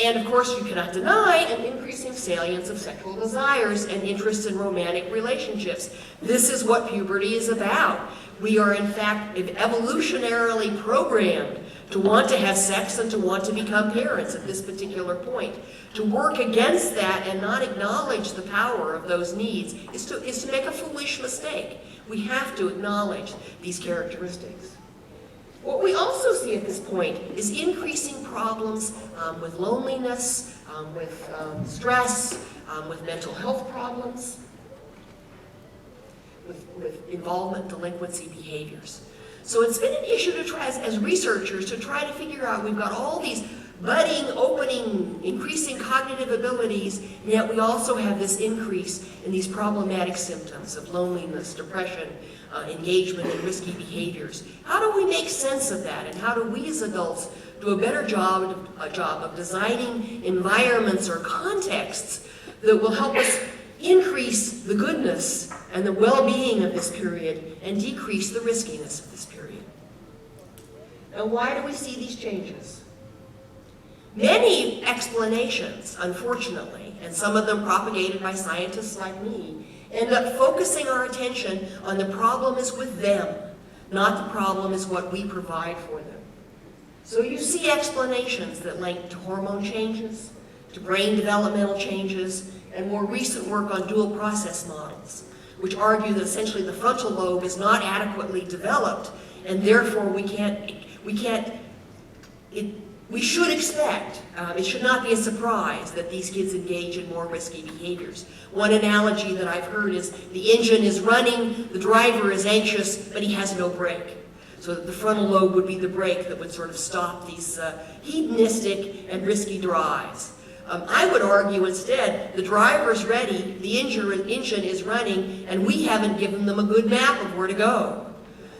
And of course, you cannot deny an increasing salience of sexual desires and interest in romantic relationships. This is what puberty is about. We are in fact evolutionarily programmed to want to have sex and to want to become parents at this particular point. To work against that and not acknowledge the power of those needs is to make a foolish mistake. We have to acknowledge these characteristics. What we also see at this point is increasing problems with loneliness, with stress, with mental health problems, with involvement in delinquency behaviors. So it's been an issue to try, as researchers, to try to figure out, we've got all these budding, opening, increasing cognitive abilities, and yet we also have this increase in these problematic symptoms of loneliness, depression, engagement in risky behaviors. How do we make sense of that, and how do we as adults do a better job of designing environments or contexts that will help us increase the goodness and the well-being of this period and decrease the riskiness of this period? Now, why do we see these changes? Many explanations, unfortunately, and some of them propagated by scientists like me, end up focusing our attention on the problem is with them, not the problem is what we provide for them. So you see explanations that link to hormone changes, to brain developmental changes, and more recent work on dual process models, which argue that essentially the frontal lobe is not adequately developed, and therefore we should expect, it should not be a surprise that these kids engage in more risky behaviors. One analogy that I've heard is the engine is running, the driver is anxious, but he has no brake. So that the frontal lobe would be the brake that would sort of stop these hedonistic and risky drives. I would argue instead, the driver's ready, the engine is running, and we haven't given them a good map of where to go.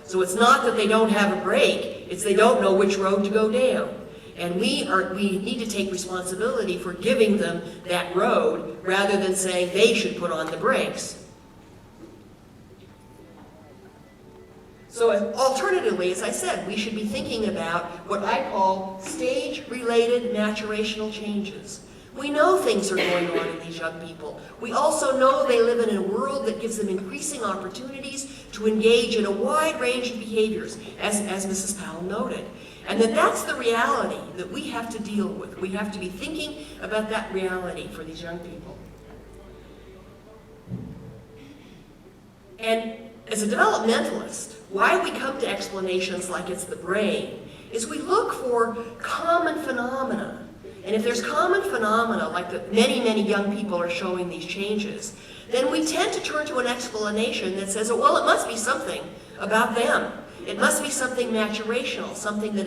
So it's not that they don't have a brake, it's they don't know which road to go down. And we need to take responsibility for giving them that road rather than saying they should put on the brakes. So alternatively, as I said, we should be thinking about what I call stage-related maturational changes. We know things are going on in these young people. We also know they live in a world that gives them increasing opportunities to engage in a wide range of behaviors, as Mrs. Powell noted. And that's the reality that we have to deal with. We have to be thinking about that reality for these young people. And as a developmentalist, why we come to explanations like it's the brain is we look for common phenomena. And if there's common phenomena, like that many, many young people are showing these changes, then we tend to turn to an explanation that says, well, it must be something about them. It must be something maturational, something that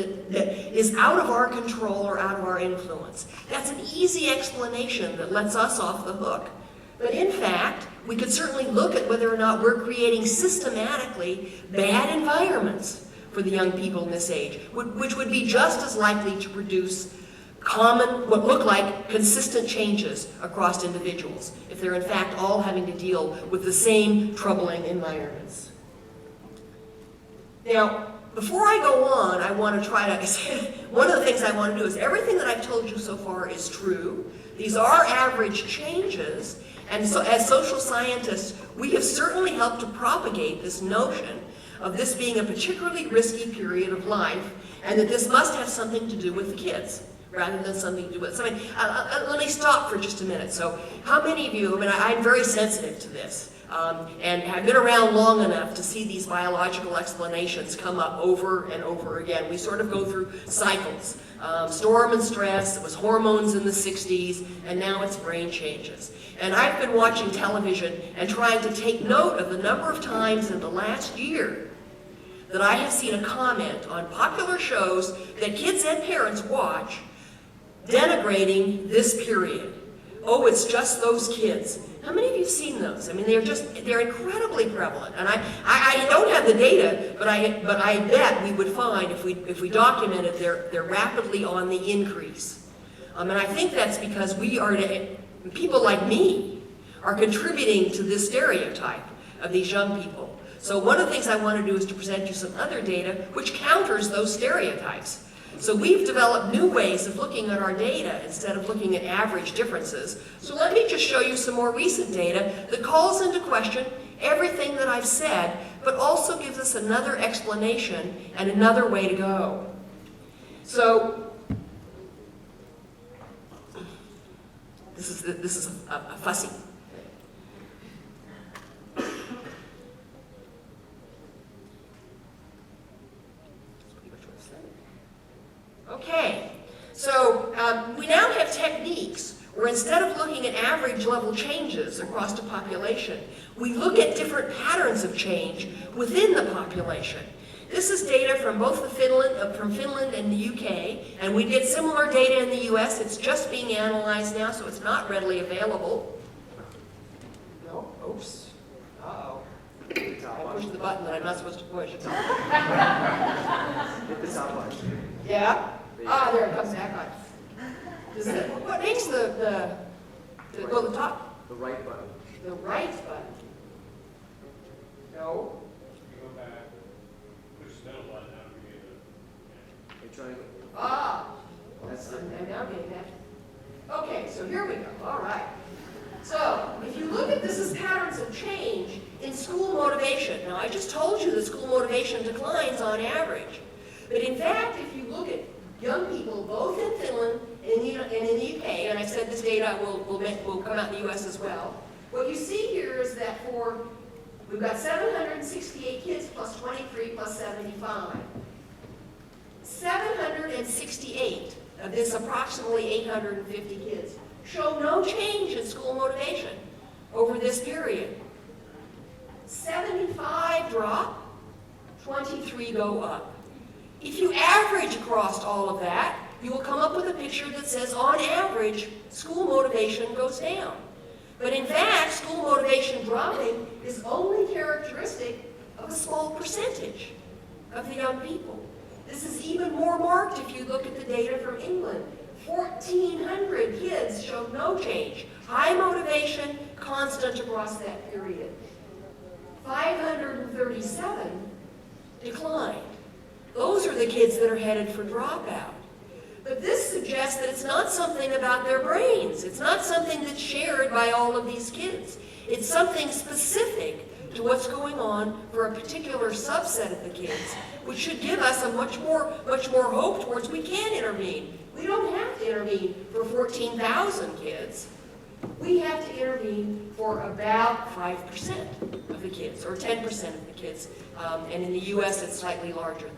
is out of our control or out of our influence. That's an easy explanation that lets us off the hook. But in fact, we could certainly look at whether or not we're creating systematically bad environments for the young people in this age, which would be just as likely to produce common, what look like consistent changes across individuals, if they're in fact all having to deal with the same troubling environments. Now, before I go on, I want to try to, one of the things I want to do is everything that I've told you so far is true. These are average changes, and so as social scientists, we have certainly helped to propagate this notion of this being a particularly risky period of life, and that this must have something to do with the kids, rather than something to do with something. Let me stop for just a minute. So how many of you, I mean, I'm very sensitive to this, and have been around long enough to see these biological explanations come up over and over again. We sort of go through cycles. Storm and stress, it was hormones in the 60s, and now it's brain changes. And I've been watching television and trying to take note of the number of times in the last year that I have seen a comment on popular shows that kids and parents watch denigrating this period. Oh, it's just those kids. How many of you have seen those? I mean, they're incredibly prevalent. And I don't have the data, but I bet we would find, if we documented, they're rapidly on the increase. And I think that's because people like me are contributing to this stereotype of these young people. So one of the things I want to do is to present you some other data which counters those stereotypes. So we've developed new ways of looking at our data instead of looking at average differences. So let me just show you some more recent data that calls into question everything that I've said, but also gives us another explanation and another way to go. So this is a fussy. Okay, so we now have techniques where instead of looking at average level changes across the population, we look at different patterns of change within the population. This is data from both from Finland and the UK, and we did similar data in the US. It's just being analyzed now, so it's not readily available. No, oops, uh-oh. I pushed the button that I'm not supposed to push. Hit the top button. Yeah? Ah, there it comes back on. What makes the top? The right button. The right button. No. Go back, push the middle button down to get the... Hey, triangle. Ah. That's it. I'm now getting that. Okay, so here we go. All right. So, if you look at this as patterns of change in school motivation. Now, I just told you that school motivation declines on average. But in fact, if you look at young people, both in Finland and in the UK, and I said this data will come out in the US as well, what you see here is that we've got 768 kids plus 23 plus 75. 768 of this approximately 850 kids show no change in school motivation over this period. 75 drop, 23 go up. If you average across all of that, you will come up with a picture that says, on average, school motivation goes down. But in fact, school motivation dropping is only characteristic of a small percentage of the young people. This is even more marked if you look at the data from England. 1,400 kids showed no change. High motivation, constant across that period. 537 declined. Those are the kids that are headed for dropout. But this suggests that it's not something about their brains. It's not something that's shared by all of these kids. It's something specific to what's going on for a particular subset of the kids, which should give us a much more hope towards we can intervene. We don't have to intervene for 14,000 kids. We have to intervene for about 5% of the kids, or 10% of the kids. And in the US, it's slightly larger than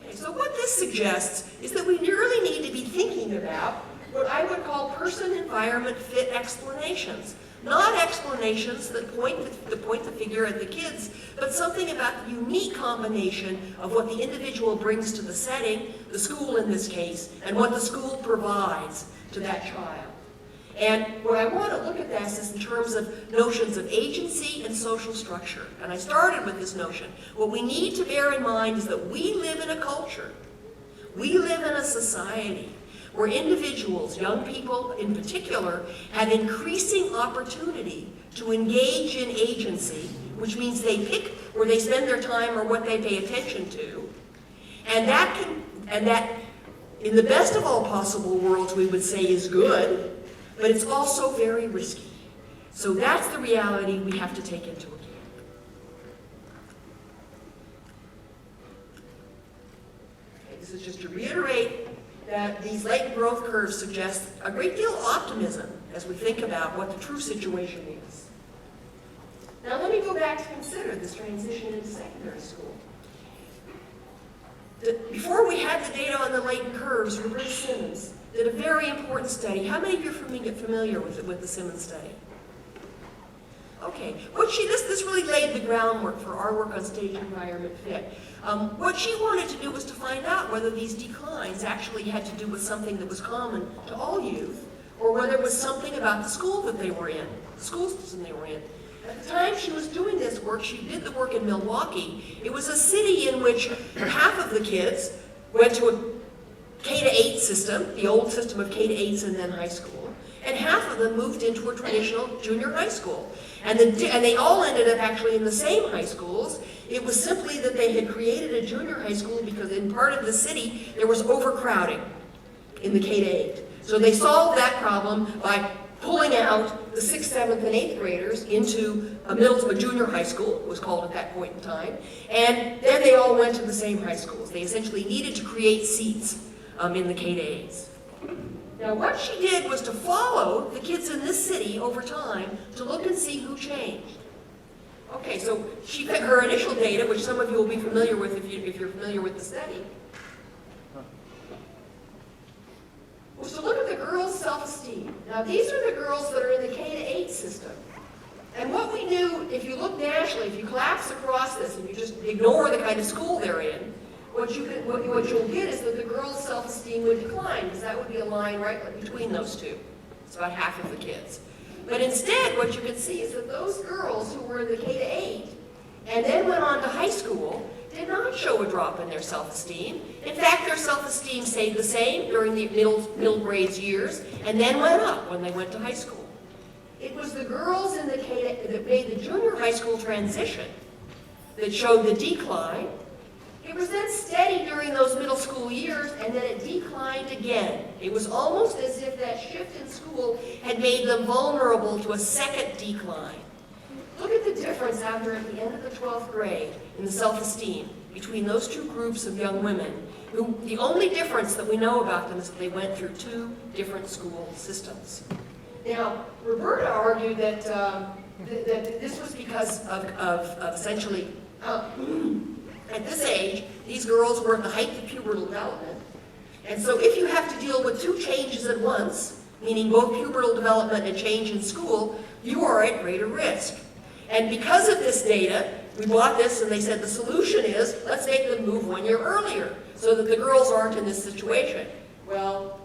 that. Okay, so what this suggests is that we really need to be thinking about what I would call person-environment fit explanations Not explanations that point the finger at the kids, but something about the unique combination of what the individual brings to the setting, the school in this case, and what the school provides to that child. And what I want to look at this is in terms of notions of agency and social structure. And I started with this notion. What we need to bear in mind is that we live in a culture, we live in a society where individuals, young people in particular, have increasing opportunity to engage in agency, which means they pick where they spend their time or what they pay attention to. And that in the best of all possible worlds we would say is good, but it's also very risky. So that's the reality we have to take into account. Okay, this is just to reiterate that these latent growth curves suggest a great deal of optimism as we think about what the true situation is. Now let me go back to consider this transition into secondary school. Before we had the data on the latent curves, Roberta Simmons did a very important study. How many of you are familiar with the Simmons study? Okay, this really laid the groundwork for our work on stage environment fit. What she wanted to do was to find out whether these declines actually had to do with something that was common to all youth, or whether it was something about the school that they were in, the school system they were in. At the time she was doing this work, she did the work in Milwaukee. It was a city in which half of the kids went to a K-8 system, the old system of K-8s and then high school, and half of them moved into a traditional junior high school. And they all ended up actually in the same high schools. It was simply that they had created a junior high school because in part of the city there was overcrowding in the K-8. So they solved that problem by pulling out the 6th, 7th, and 8th graders into a junior high school, it was called at that point in time, and then they all went to the same high schools. They essentially needed to create seats in the K-8s. Now what she did was to follow the kids in this city over time to look and see who changed. Okay, so her initial data, which some of you will be familiar with if you're familiar with the study, was to look at the girls' self-esteem. Now these are the girls that are in the K-8 system. And what we knew, if you look nationally, if you collapse across this and you just ignore the kind of school they're in, what you'll get is that the girls' self-esteem would decline, because that would be a line right between those two. It's about half of the kids. But instead, what you can see is that those girls who were in the K-8 and then went on to high school did not show a drop in their self-esteem. In fact, their self-esteem stayed the same during the middle grades years and then went up when they went to high school. It was the girls in the K-8 that made the junior high school transition that showed the decline. It was then steady during those middle school years, and then it declined again. It was almost as if that shift in school had made them vulnerable to a second decline. Look at the difference out here at the end of the 12th grade in the self-esteem between those two groups of young women, who the only difference that we know about them is that they went through two different school systems. Now, Roberta argued that, that this was because of essentially, at this age, these girls were at the height of pubertal development. And so if you have to deal with two changes at once, meaning both pubertal development and change in school, you are at greater risk. And because of this data, we bought this and they said the solution is, let's make them move 1 year earlier so that the girls aren't in this situation. Well,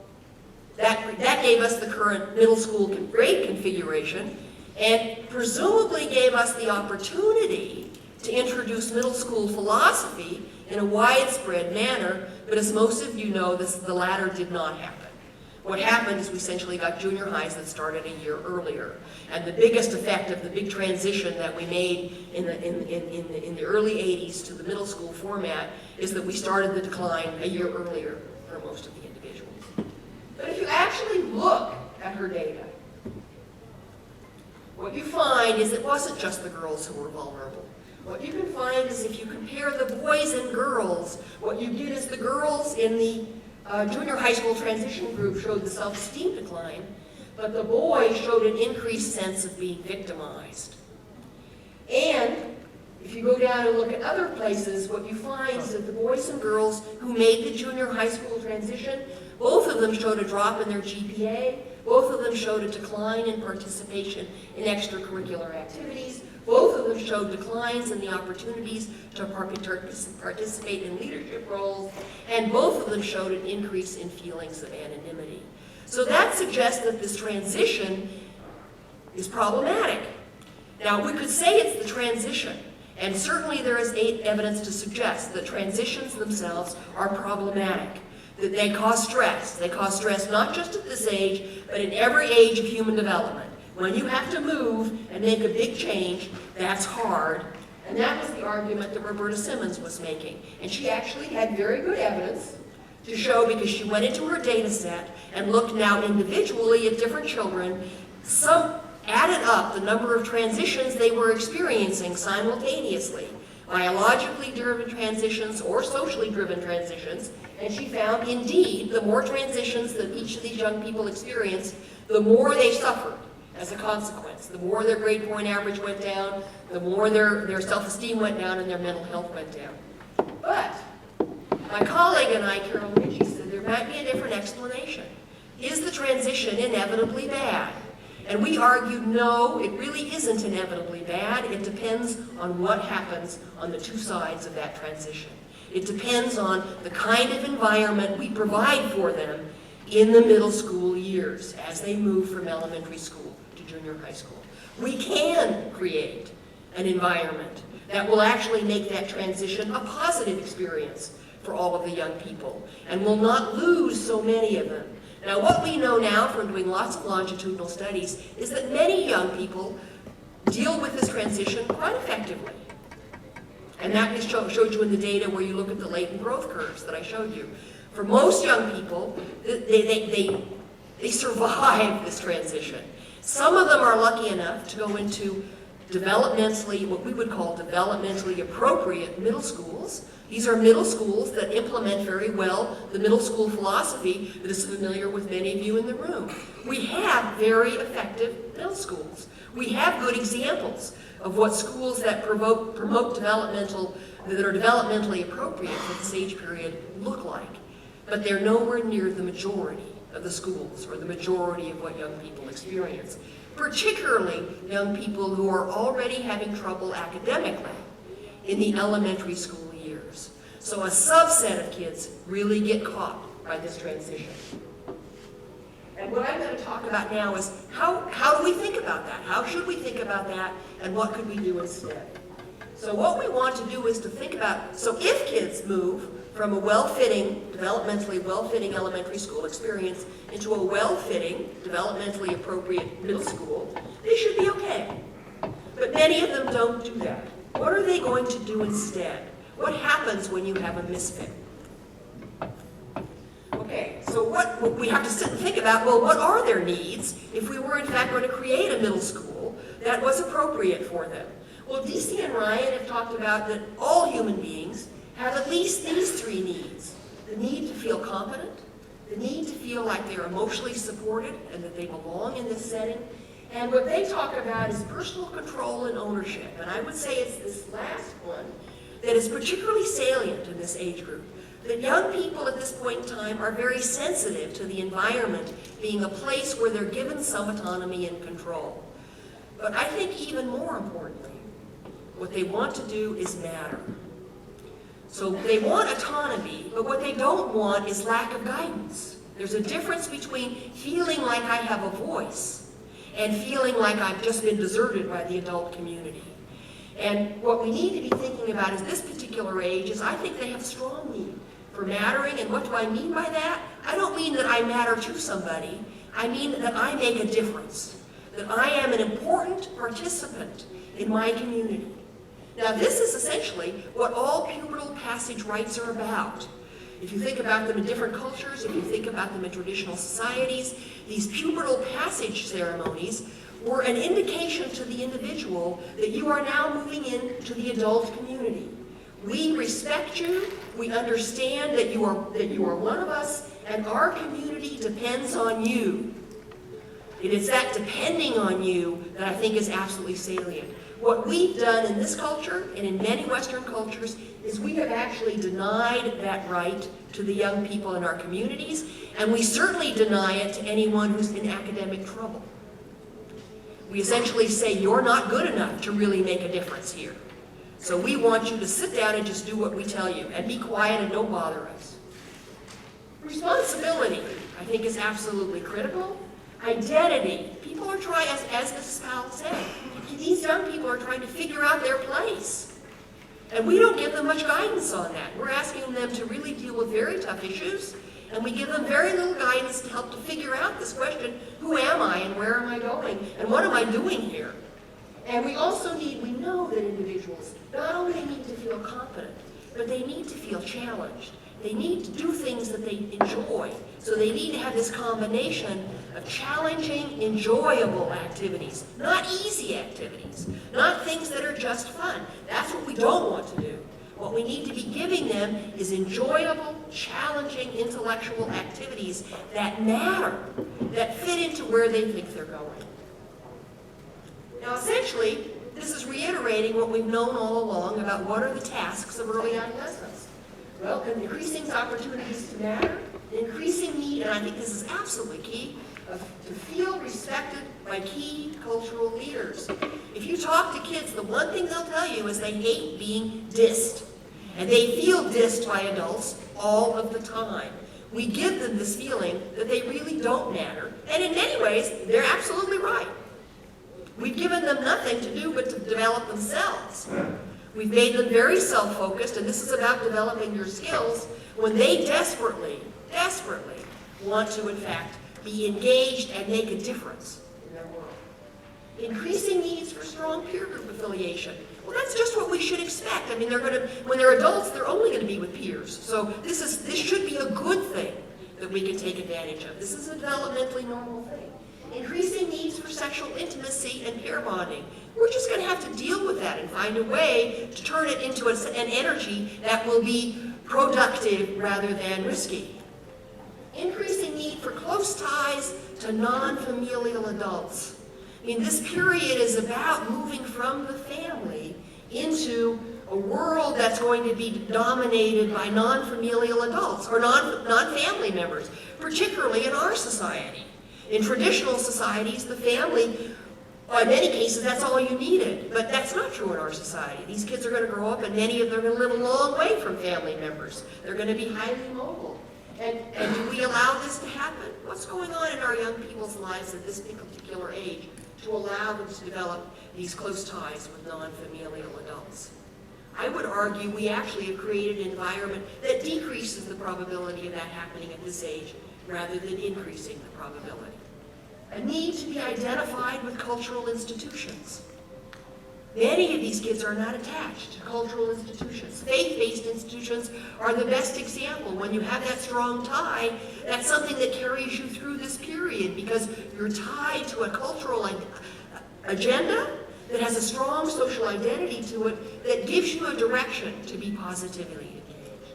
that gave us the current middle school grade configuration and presumably gave us the opportunity to introduce middle school philosophy in a widespread manner, but as most of you know, the latter did not happen. What happened is we essentially got junior highs that started a year earlier. And the biggest effect of the big transition that we made in the early 80s to the middle school format is that we started the decline a year earlier for most of the individuals. But if you actually look at her data, what you find is it wasn't just the girls who were vulnerable. What you can find is if you compare the boys and girls, what you get is the girls in the junior high school transition group showed the self-esteem decline, but the boys showed an increased sense of being victimized. And if you go down and look at other places, what you find is that the boys and girls who made the junior high school transition, both of them showed a drop in their GPA, Both of them showed a decline in participation in extracurricular activities. Both of them showed declines in the opportunities to participate in leadership roles, and both of them showed an increase in feelings of anonymity. So that suggests that this transition is problematic. Now, we could say it's the transition, and certainly there is evidence to suggest that transitions themselves are problematic, that they cause stress. They cause stress not just at this age, but in every age of human development. When you have to move and make a big change, that's hard. And that was the argument that Roberta Simmons was making. And she actually had very good evidence to show, because she went into her data set and looked now individually at different children, some added up the number of transitions they were experiencing simultaneously, biologically driven transitions or socially driven transitions, and she found indeed the more transitions that each of these young people experienced, the more they suffered as a consequence. The more their grade point average went down, the more their self-esteem went down and their mental health went down. But my colleague and I, Carol Ritchie, said there might be a different explanation. Is the transition inevitably bad? And we argued, no, it really isn't inevitably bad. It depends on what happens on the two sides of that transition. It depends on the kind of environment we provide for them in the middle school years as they move from elementary school to junior high school. We can create an environment that will actually make that transition a positive experience for all of the young people and will not lose so many of them. Now, what we know now from doing lots of longitudinal studies is that many young people deal with this transition quite effectively. And that is showed you in the data where you look at the latent growth curves that I showed you. For most young people, they survive this transition. Some of them are lucky enough to go into developmentally, what we would call developmentally appropriate middle schools. These are middle schools that implement very well the middle school philosophy that is familiar with many of you in the room. We have very effective middle schools. We have good examples of what schools that promote developmental, that are developmentally appropriate for this age period look like. But they're nowhere near the majority of the schools or the majority of what young people experience, particularly young people who are already having trouble academically in the elementary school years. So a subset of kids really get caught by this transition. And what I'm going to talk about now is how do we think about that? How should we think about that, and what could we do instead? So what we want to do is to think about, so if kids move from a well-fitting, developmentally well-fitting elementary school experience into a well-fitting, developmentally appropriate middle school, they should be okay. But many of them don't do that. What are they going to do instead? What happens when you have a misfit? Okay, so what we have to sit and think about, well, what are their needs if we were in fact going to create a middle school that was appropriate for them? Well, DC and Ryan have talked about that all human beings have at least these three needs. The need to feel competent, the need to feel like they're emotionally supported and that they belong in this setting, and what they talk about is personal control and ownership. And I would say it's this last one that is particularly salient in this age group. That young people at this point in time are very sensitive to the environment being a place where they're given some autonomy and control. But I think even more importantly, what they want to do is matter. So they want autonomy, but what they don't want is lack of guidance. There's a difference between feeling like I have a voice and feeling like I've just been deserted by the adult community. And what we need to be thinking about is this particular age is I think they have strong need for mattering. And what do I mean by that? I don't mean that I matter to somebody. I mean that I make a difference, that I am an important participant in my community. Now, this is essentially what all pubertal passage rites are about. If you think about them in different cultures, if you think about them in traditional societies, these pubertal passage ceremonies were an indication to the individual that you are now moving into the adult community. We respect you, we understand that you are one of us, and our community depends on you. It is that depending on you that I think is absolutely salient. What we've done in this culture and in many Western cultures is we have actually denied that right to the young people in our communities, And we certainly deny it to anyone who's in academic trouble. We essentially say, you're not good enough to really make a difference here. So we want you to sit down and just do what we tell you, and be quiet and don't bother us. Responsibility, I think, is absolutely critical. Identity. People are trying, as Mrs. Powell said, these young people are trying to figure out their place. And we don't give them much guidance on that. We're asking them to really deal with very tough issues, and we give them very little guidance to help to figure out this question, who am I and where am I going and what am I doing here? And we also we know that individuals not only need to feel confident, but they need to feel challenged. They need to do things that they enjoy. So they need to have this combination of challenging, enjoyable activities, not easy activities, not things that are just fun. That's what we don't want to do. What we need to be giving them is enjoyable, challenging intellectual activities that matter, that fit into where they think they're going. Now, essentially, this is reiterating what we've known all along about what are the tasks of early adolescence. Well, increasing opportunities to matter, increasing need, and I think this is absolutely key, to feel respected by key cultural leaders. If you talk to kids, the one thing they'll tell you is they hate being dissed. And they feel dissed by adults all of the time. We give them this feeling that they really don't matter. And in many ways, they're absolutely right. We've given them nothing to do but to develop themselves. We've made them very self-focused, and this is about developing your skills when they desperately, desperately want to, in fact, be engaged and make a difference in their world. Increasing needs for strong peer group affiliation. Well, that's just what we should expect. I mean, when they're adults, they're only going to be with peers. So this should be a good thing that we can take advantage of. This is a developmentally normal thing. Increasing needs for sexual intimacy and pair bonding. We're just going to have to deal with that and find a way to turn it into an energy that will be productive rather than risky. Increasing need for close ties to non-familial adults. I mean, this period is about moving from the family into a world that's going to be dominated by non-familial adults or non-family members, particularly in our society. In traditional societies, the family, in many cases, that's all you needed. But that's not true in our society. These kids are going to grow up, and many of them are going to live a long way from family members. They're going to be highly mobile. And do we allow this to happen? What's going on in our young people's lives at this particular age to allow them to develop these close ties with non-familial adults? I would argue we actually have created an environment that decreases the probability of that happening at this age rather than increasing the probability. A need to be identified with cultural institutions. Many of these kids are not attached to cultural institutions. Faith-based institutions are the best example. When you have that strong tie, that's something that carries you through this period because you're tied to a cultural agenda that has a strong social identity to it that gives you a direction to be positively engaged.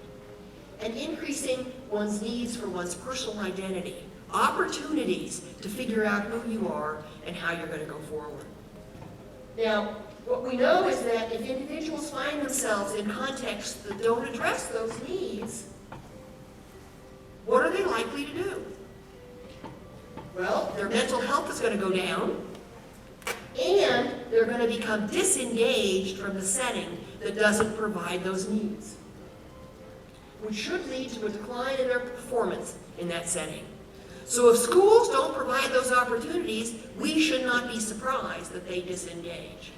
And increasing one's needs for one's personal identity. Opportunities to figure out who you are and how you're going to go forward. Now, what we know is that if individuals find themselves in contexts that don't address those needs, what are they likely to do? Well, their mental health is going to go down, and they're going to become disengaged from the setting that doesn't provide those needs, which should lead to a decline in their performance in that setting. So if schools don't provide those opportunities, we should not be surprised that they disengage.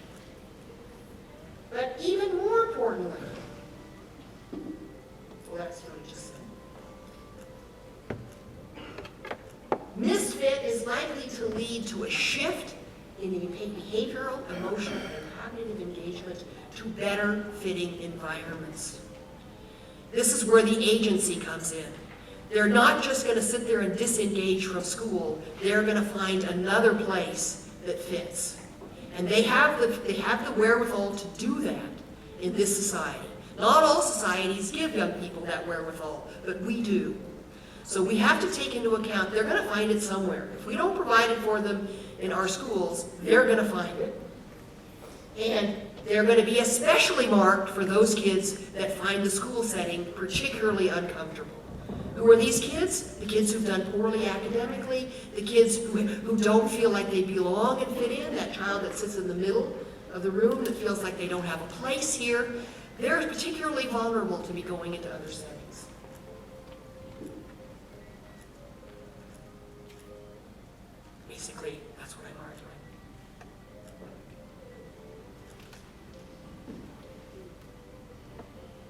But even more importantly, well, that's what I just said. Misfit is likely to lead to a shift in the behavioral, emotional, and cognitive engagement to better fitting environments. This is where the agency comes in. They're not just going to sit there and disengage from school. They're going to find another place that fits. And they have the wherewithal to do that in this society. Not all societies give young people that wherewithal, but we do. So we have to take into account they're going to find it somewhere. If we don't provide it for them in our schools, they're going to find it. And they're going to be especially marked for those kids that find the school setting particularly uncomfortable. Who are these kids? The kids who've done poorly academically, the kids who don't feel like they belong and fit in, that child that sits in the middle of the room that feels like they don't have a place here. They're particularly vulnerable to be going into other settings. Basically, that's what I'm arguing.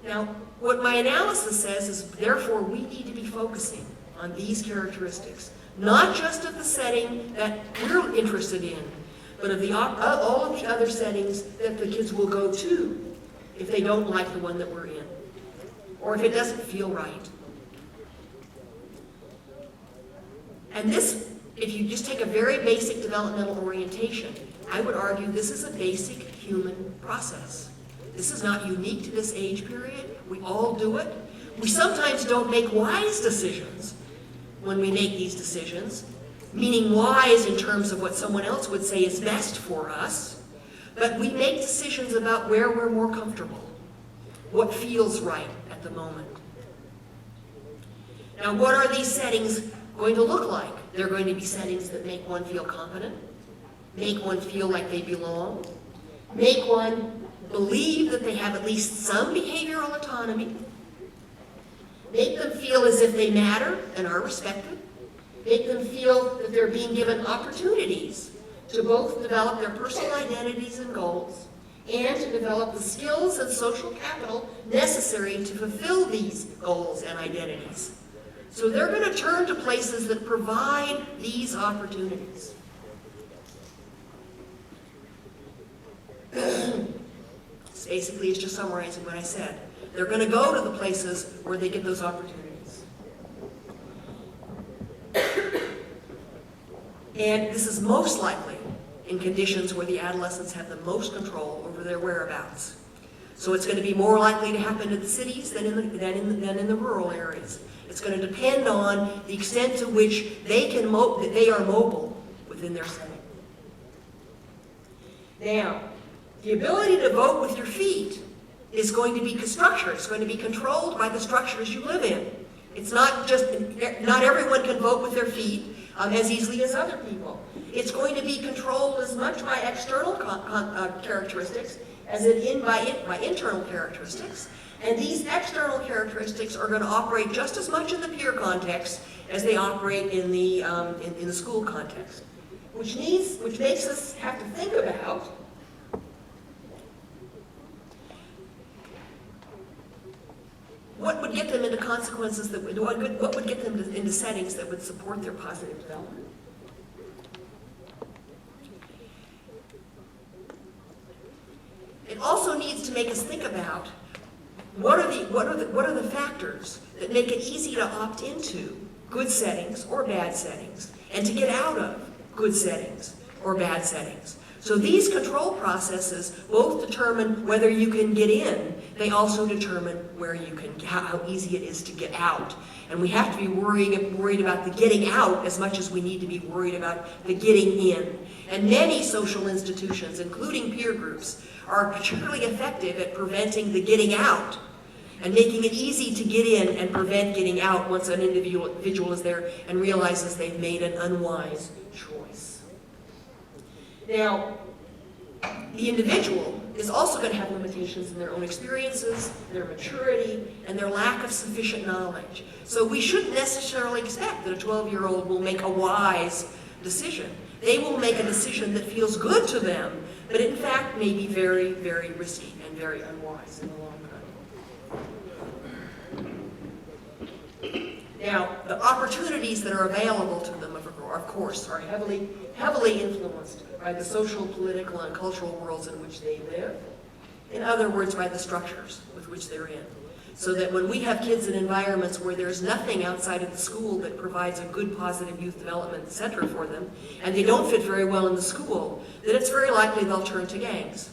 Now, what my analysis says is, therefore, we need to be focusing on these characteristics, not just of the setting that we're interested in, but of all of the other settings that the kids will go to if they don't like the one that we're in, or if it doesn't feel right. And this, if you just take a very basic developmental orientation, I would argue this is a basic human process. This is not unique to this age period. We all do it. We sometimes don't make wise decisions when we make these decisions, meaning wise in terms of what someone else would say is best for us, but we make decisions about where we're more comfortable, what feels right at the moment. Now, what are these settings going to look like? They're going to be settings that make one feel competent, make one feel like they belong, make one believe that they have at least some behavioral autonomy, make them feel as if they matter and are respected, make them feel that they're being given opportunities to both develop their personal identities and goals and to develop the skills and social capital necessary to fulfill these goals and identities. So they're going to turn to places that provide these opportunities. Basically, it's just summarizing what I said. They're going to go to the places where they get those opportunities. And this is most likely in conditions where the adolescents have the most control over their whereabouts. So it's going to be more likely to happen in the cities than in the rural areas. It's going to depend on the extent to which they are mobile within their setting. Now, the ability to vote with your feet is going to be structured. It's going to be controlled by the structures you live in. It's not everyone can vote with their feet as easily as other people. It's going to be controlled as much by external characteristics as by internal characteristics. And these external characteristics are going to operate just as much in the peer context as they operate in the school context, which makes us have to think about what would get them into consequences what would get them into settings that would support their positive development. It also needs to make us think about what are the factors that make it easy to opt into good settings or bad settings, and to get out of good settings or bad settings. So these control processes both determine whether you can get in, they also determine how easy it is to get out. And we have to be worried about the getting out as much as we need to be worried about the getting in. And many social institutions, including peer groups, are particularly effective at preventing the getting out and making it easy to get in and prevent getting out once an individual is there and realizes they've made an unwise choice. Now, the individual is also going to have limitations in their own experiences, their maturity, and their lack of sufficient knowledge. So we shouldn't necessarily expect that a 12-year-old will make a wise decision. They will make a decision that feels good to them, but in fact may be very, very risky and very unwise in the long run. Now, the opportunities that are available to them, of course, are heavily influenced by the social, political, and cultural worlds in which they live. In other words, by the structures with which they're in. So that when we have kids in environments where there's nothing outside of the school that provides a good, positive youth development center for them, and they don't fit very well in the school, then it's very likely they'll turn to gangs,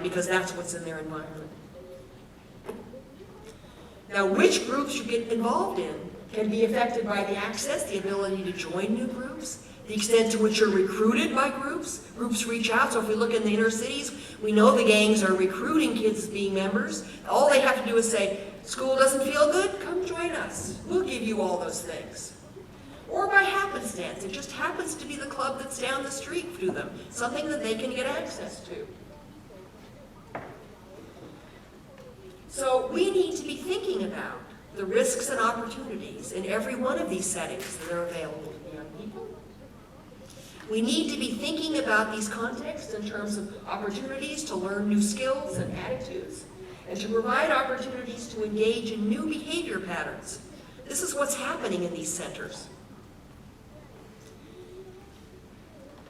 because that's what's in their environment. Now, which groups you get involved in can be affected by the access, the ability to join new groups, the extent to which you're recruited by groups. Groups reach out, so if we look in the inner cities, we know the gangs are recruiting kids as being members. All they have to do is say, School doesn't feel good? Come join us. We'll give you all those things. Or by happenstance, it just happens to be the club that's down the street to them, something that they can get access to. So we need to be thinking about the risks and opportunities in every one of these settings that are available to young people. We need to be thinking about these contexts in terms of opportunities to learn new skills and attitudes, and to provide opportunities to engage in new behavior patterns. This is what's happening in these centers.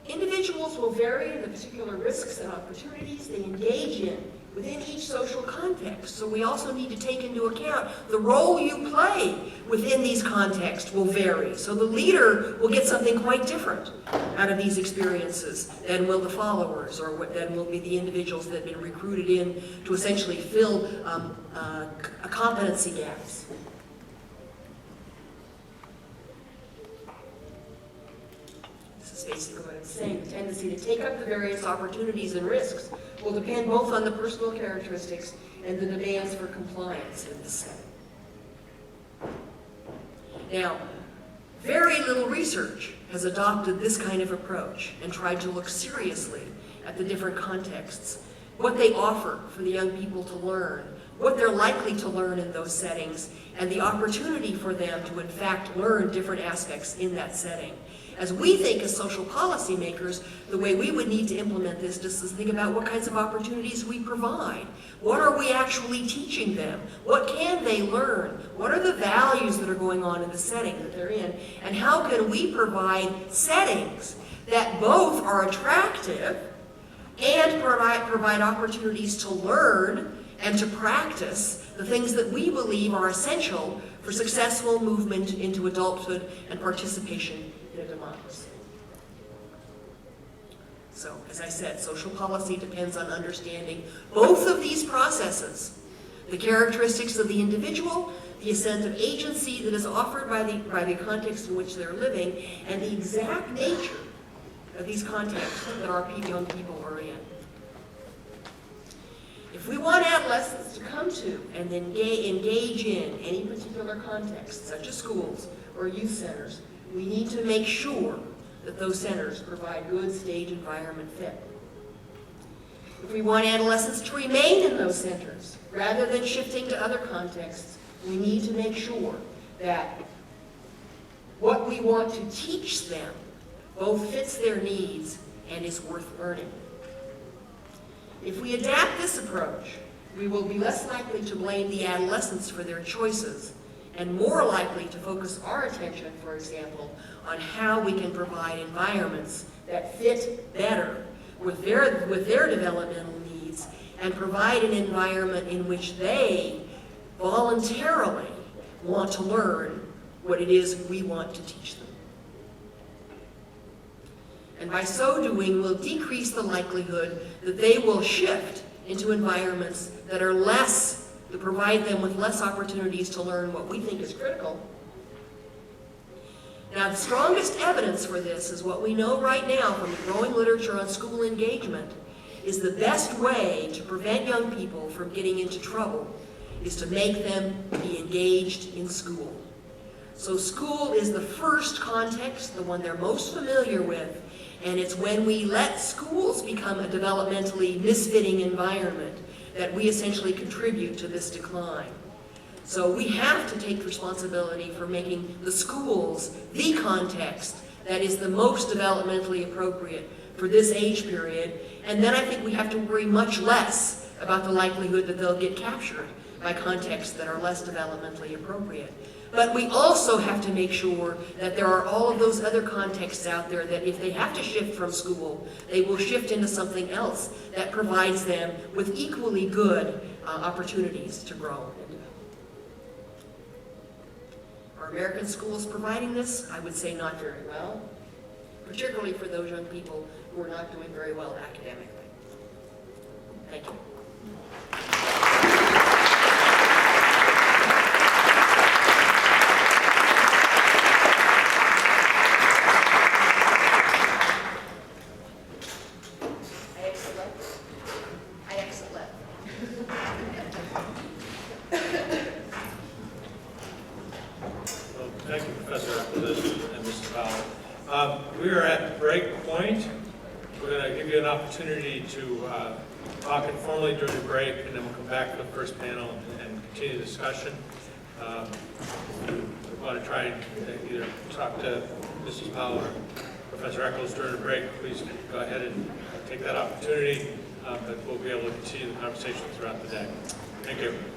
Individuals will vary in the particular risks and opportunities they engage in within each social context. So we also need to take into account the role you play within these contexts will vary. So the leader will get something quite different out of these experiences than will the followers, or than will be the individuals that have been recruited in to essentially fill competency gaps. Basically what I'm saying, the tendency to take up the various opportunities and risks will depend both on the personal characteristics and the demands for compliance in this setting. Now, very little research has adopted this kind of approach and tried to look seriously at the different contexts, what they offer for the young people to learn, what they're likely to learn in those settings, and the opportunity for them to in fact learn different aspects in that setting. As we think as social policy makers, the way we would need to implement this is to think about what kinds of opportunities we provide. What are we actually teaching them? What can they learn? What are the values that are going on in the setting that they're in? And how can we provide settings that both are attractive and provide opportunities to learn and to practice the things that we believe are essential for successful movement into adulthood and participation in a democracy. So, as I said, social policy depends on understanding both of these processes, the characteristics of the individual, the sense of agency that is offered by the context in which they're living, and the exact nature of these contexts that our young people are in. If we want adolescents to come to and engage in any particular context, such as schools or youth centers, we need to make sure that those centers provide good stage environment fit. If we want adolescents to remain in those centers, rather than shifting to other contexts, we need to make sure that what we want to teach them both fits their needs and is worth learning. If we adapt this approach, we will be less likely to blame the adolescents for their choices and more likely to focus our attention, for example, on how we can provide environments that fit better with their developmental needs and provide an environment in which they voluntarily want to learn what it is we want to teach them. And by so doing, we'll decrease the likelihood that they will shift into environments that are that provide them with less opportunities to learn what we think is critical. Now, the strongest evidence for this is what we know right now from the growing literature on school engagement, is the best way to prevent young people from getting into trouble is to make them be engaged in school. So school is the first context, the one they're most familiar with, and it's when we let schools become a developmentally misfitting environment that we essentially contribute to this decline. So we have to take responsibility for making the schools the context that is the most developmentally appropriate for this age period, and then I think we have to worry much less about the likelihood that they'll get captured by contexts that are less developmentally appropriate. But we also have to make sure that there are all of those other contexts out there that if they have to shift from school, they will shift into something else that provides them with equally good opportunities to grow. Are American schools providing this? I would say not very well, particularly for those young people who are not doing very well academically. Thank you. We are at break point. We're going to give you an opportunity to talk informally during the break, and then we'll come back to the first panel and continue the discussion. If you want to try and either talk to Mrs. Powell or Professor Eccles during the break, please go ahead and take that opportunity, but we'll be able to continue the conversation throughout the day. Thank you.